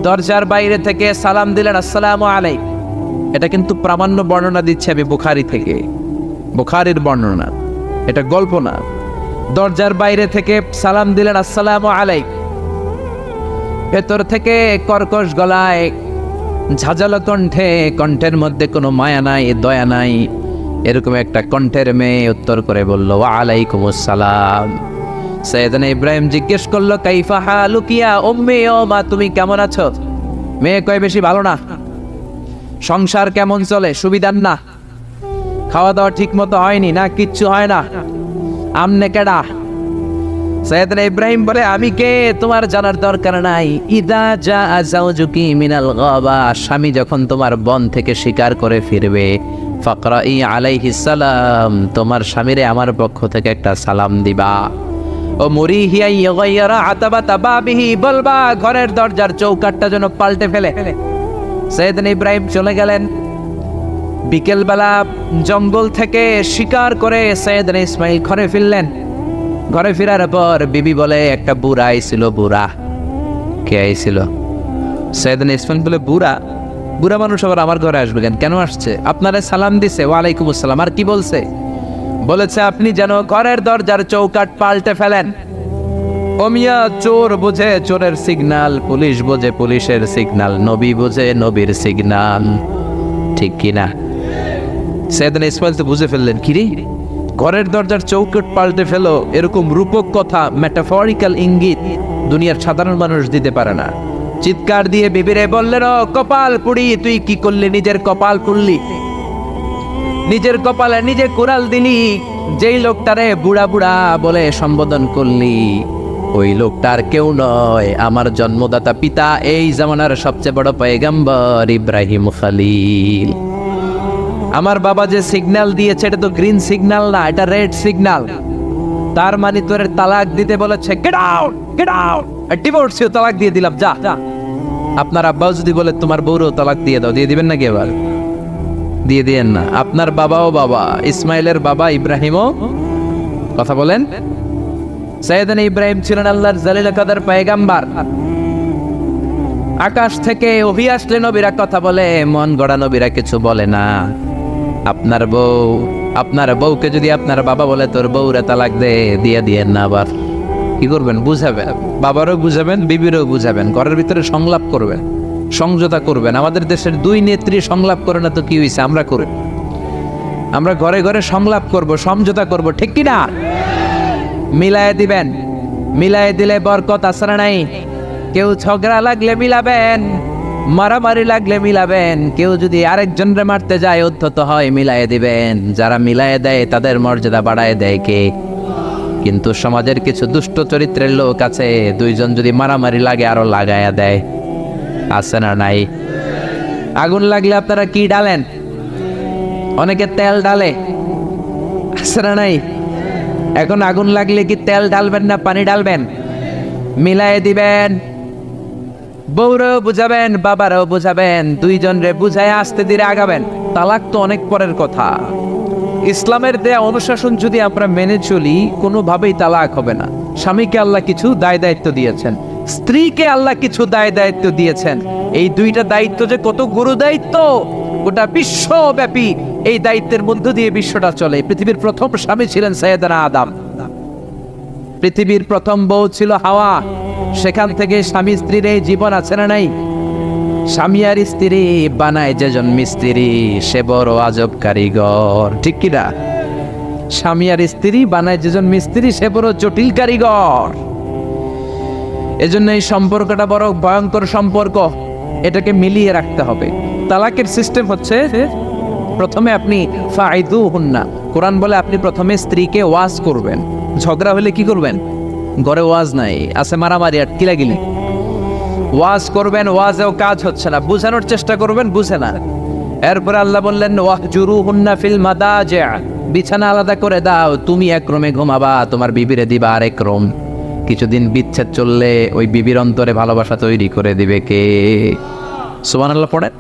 দরজার বাইরে থেকে সালাম দিলেন, আসসালামু আলাইকুম। এটা কিন্তু প্রামাণ্য বর্ণনা দিচ্ছে আমি বুখারী থেকে, বুখারীর বর্ণনা, এটা গল্প না। দরজার বাইরে থেকে সালাম দিলেন, আসসালামু আলাইকুম। ভেতর থেকে কর্কশ গলায়, ঝাঁঝালো কণ্ঠে, কণ্ঠের মধ্যে কোনো মায়া নাই, দয়া নাই, এরকম একটা কণ্ঠের মেয়ে উত্তর করে বলল, ওয়া আলাইকুমুস সালাম। সৈয়দনা ইব্রাহিম জিজ্ঞেস করলো, কাইফা হালুকি ইয়া উম্মি, ও মা তুমি কেমন আছো? মেয়ে কয়, বেশি ভালো না। সংসার কেমন চলে? সুবিধার না? খাওয়া দাওয়া ঠিক মতো হয়নি না? কিচ্ছু হয় না? আমনে কেডা? সৈয়দনা ইব্রাহিম বলে, আমি কে তোমার জানার দরকার নাই। ইদা জা যাওজুকি মিনাল গাবা, স্বামী যখন তোমার বন থেকে শিকার করে ফিরবে, ফাকরাই আলাইহিস সালাম, তোমার স্বামীরে আমার পক্ষ থেকে একটা সালাম দিবা। ও মুরিহিয়া ইয়াগাইরা আতাবাতা বাবিহি, বলবা ঘরের দরজার চৌকাঠটা যেন পাল্টে ফেলে। সৈয়দনা ইব্রাহিম চলে গেলেন। বিকেলবেলা জঙ্গল থেকে শিকার করে সৈয়দনা ইসমাইল ঘরে ফিরলেন। ঘরে ফেরার পর বিবি বলে, একটা বুড়া আইছিল। বুড়া? কে আইছিল? সৈয়দনা ইসমাইল বলে, বুড়া? বুড়া মানুষ আবার আমার ঘরে আসবে কেন? কেন আসছে? আপনারা সালাম দিছে, ওয়ালাইকুম আসসালাম। আর কি বলছে? বলেছে আপনি যেন ঘরের দরজার চৌকাঠ পাল্টে ফেলেন। ওমিয়া, চোর বোঝে চোরের সিগন্যাল, পুলিশ বোঝে পুলিশের সিগন্যাল, নবী বোঝে নবীর সিগন্যাল, ঠিক কিনা? সৈয়দনা ইসমাইল তো বুঝে ফেললেন, কিরে ঘরের দরজার চৌকাঠ পাল্টে ফেলো, এরকম রূপক কথা, মেটাফরিক্যাল ইঙ্গিত দুনিয়ার সাধারণ মানুষ দিতে পারে না। চিৎকার দিয়ে বিবিরে বললেন, ও কপাল পুড়ি, তুই কি করলি? নিজের কপাল পুড়লি, নিজের কপালে নিজে কুড়াল দিলি। যেই লোকটারে বুড়া বুড়া বলে সম্বোধন করলি, ওই লোকটার কেউ নয়, আমার জন্মদাতা পিতা, এই জামানার সবচেয়ে বড় পয়গম্বর ইব্রাহিম খলিল। আমার বাবা যে সিগন্যাল দিয়েছে এটা তো গ্রিন সিগন্যাল না, এটা রেড সিগন্যাল। তার মানে তোর তালাক দিতে বলেছে, গেট আউট, গেট আউট, ডিভোর্সিও তালাক দিয়ে দিলাম, যা যা। আপনার আব্বাও যদি বলে তোমার বউরও তালাক দিয়ে দাও, দিয়ে দিবেন নাকি? এবার দিয়ে দিয়েন না। আপনার বাবাও বাবা, ইসমাইলের বাবা ইব্রাহিমও, কথা বলেন। সৈয়দনা ইব্রাহিম ছিলেন আল্লাহর জালিল কাদের পয়গম্বর। আকাশ থেকে ওহী আসলে নবীরা কথা বলে, মন গড়া নবীরা কিছু বলে না। আপনার বউকে যদি আপনার বাবা বলে তোর বউরে তালাক দে, দিয়ে দিয়েন না। আবার কি করবেন? বুঝাবেন, বাবারও বুঝাবেন, বিবিরও বুঝাবেন, ঘরের ভিতরে সংলাপ করবেন, সমঝোতা করবেন। আমাদের দেশের 2 নেত্রী সংলাপ করে না তো কি হয়েছে? আমরা করি, আমরা ঘরে ঘরে সংলাপ করব, সমঝোতা করব, ঠিক কিনা? মিলায় দিবেন, মিলায় দিলে বরকত আসরা নাই। কেউ ঝগড়া লাগলে মিলাবেন, মারামারি লাগলে মিলাবেন, কেউ যদি আরেকজনরে মারতে যায় উদ্ধত হয় মিলায়ে দিবেন। যারা মিলায়ে দেয় তাদের মর্যাদা বাড়ায় দেয় কে? কিন্তু সমাজের কিছু দুষ্ট চরিত্রের লোক আছে, দুইজন যদি মারামারি লাগে আরো লাগায়া দেয়। আছে না নাই? আগুন লাগলে আপনারা কি ডালেন? অনেকে তেল ডালে। আছে না নাই? এখন আগুন লাগলে কি তেল ঢালবেন না পানি ঢালবেন? মিলায়ে দিবেন। বউরাও বুঝাবেন, বাবারাও বুঝাবেন, দুইজন রে বুঝায় আস্তে ধীরে আগাবেন। তালাক তো অনেক পরের কথা। ইসলামের দেয়া অনুশাসন যদি আমরা মেনে চলি, কোনোভাবেই তালাক হবে না। স্বামীকে আল্লাহ কিছু দায় দায়িত্ব দিয়েছেন, স্ত্রীকে আল্লাহ কিছু দায় দায়িত্ব দিয়েছেন। এই দুইটা দায়িত্ব যে কত গুরু দায়িত্ব, গোটা বিশ্বব্যাপী এই দায়িত্বের মধ্য দিয়ে বিশ্বটা চলে। পৃথিবীর প্রথম স্বামী ছিলেন সাইয়েদনা আদম, পৃথিবীর প্রথম বউ ছিল হাওয়া। সেখান থেকে স্বামী স্ত্রীর এই জীবন আছে না নাই? স্বামী আর স্ত্রী বানায় যেজন মিস্ত্রি, সে বড় আজব কারিগর। ঠিক কিনা? স্বামী আর স্ত্রী বানায় যেজন মিস্ত্রি, সে বড় জটিল কারিগর। এজন্য এই সম্পর্কটা বড় ভয়ঙ্কর সম্পর্ক, এটাকে মিলিয়ে রাখতে হবে। তালাকের সিস্টেম হচ্ছে, প্রথমে আপনি ফাইদুহুন্না, কোরআন বলে আপনি প্রথমে স্ত্রীকে ওয়াজ করবেন। ঝগড়া হলে কি করবেন? ঘরে ওয়াজ নাই, আছে মারামারি আর কিলাগিলি। ওয়াজ করবেন, ওয়াজেও কাজ হচ্ছে না, বুঝানোর চেষ্টা করবেন, বুঝে না। এরপরে আল্লাহ বললেন ওয়াহজুরুহুন্না ফিল মাদাজি', বিছানা আলাদা করে দাও, তুমি এক রুমে ঘুমাবা, তোমার বিবিরে দিবা আরেক রুম। কিছুদিন বিচ্ছেদ চললে ওই বিবির অন্তরে ভালোবাসা তৈরি করে দিবে কে? সুবহানাল্লাহ পড়েন।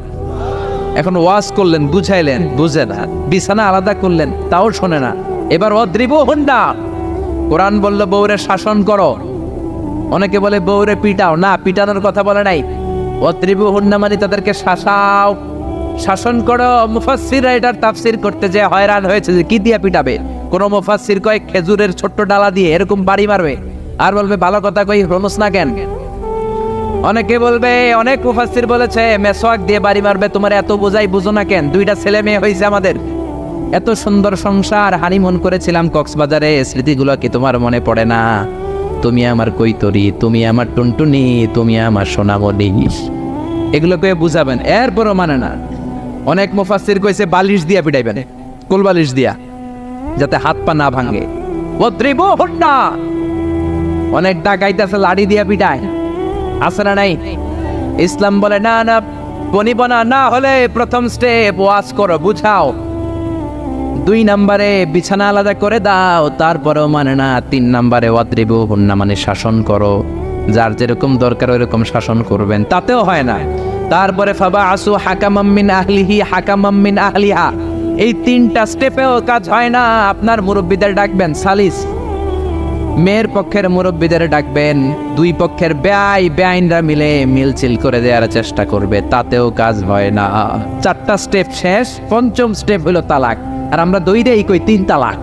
এখন ওয়াজ করলেন, বুঝাইলেন, বুঝে না। বিছানা আলাদা করলেন, তাও শোনে না। এবার ওয়াদরিবুহুন্না, কোরআন বলল বউরে শাসন করো। অনেকে বলে বউরে পিটাও, না, পিটানোর কথা বলে নাই। ওয়াদরিবুহুন্না মানে তাদেরকে শাসাও, শাসন করো। মুফাসসিররা এটার তাফসীর করতে যে হয়রান হয়েছে যে কি দিয়ে পিটাবে। কোন মুফাসসির কয় খেজুরের ছোট্ট ডালা দিয়ে এরকম বাড়ি মারবে, আর বলবে ভালো কথা কই হনস না কেন। অনেকে বলবে, অনেক মুফাসসির বলেছে মেসওয়াক দিয়ে বাড়ি মারবে, তোমার এত বোঝাই বুঝো না কেন? দুইটা ছেলে মেয়ে হয়েছে আমাদের, এত সুন্দর সংসার, হানিমুন করেছিলাম কক্সবাজারে, স্মৃতিগুলো কি তোমার মনে পড়ে না? তুমি আমার কৈতরি, তুমি আমার টুনটুনি, তুমি আমার সোনামণি, এগুলোকে বুঝাবেন। এরপরও মানে না। অনেক মুফাসসির কইছে বালিশ দিয়া পিটাইবেন, কোল বালিশ দিয়া, যাতে হাত পা না ভাঙে। ওয়াদরিবুহুন্না, অনেক ডাকাইতেছে লাড়ি দিয়া পিটায়, আছে না নাই? ইসলাম বলে না না, বনিবনা না হলে প্রথম স্টেপ ওয়াজ করো, বুঝাও। 2 নম্বরে বিছানা আলাদা করে দাও, তারপরেও মানে না। 3 নম্বরে ওয়াদরিবুহুন্না মানে শাসন করো, যার যেরকম দরকার ওইরকম শাসন করবেন, তাতেও হয় না। তারপরে ফাবাআসু হাকামাম মিন আহলিহি হাকামাম মিন আহলিহা, এই 3টা স্টেপেও কাজ হয় না। আপনার মুরব্বিদের ডাকবেন, সালিস, মেয়ের পক্ষের মুরব্বিদের ডাকবেন, 2 পক্ষের বেআইনরা মিলে মিলচিল করে দেওয়ার চেষ্টা করবে, তাতেও কাজ হয় না। 4টা স্টেপ শেষ, 5ম স্টেপ হলো তালাক। আর আমরা দইরেই কই 3 তালাক।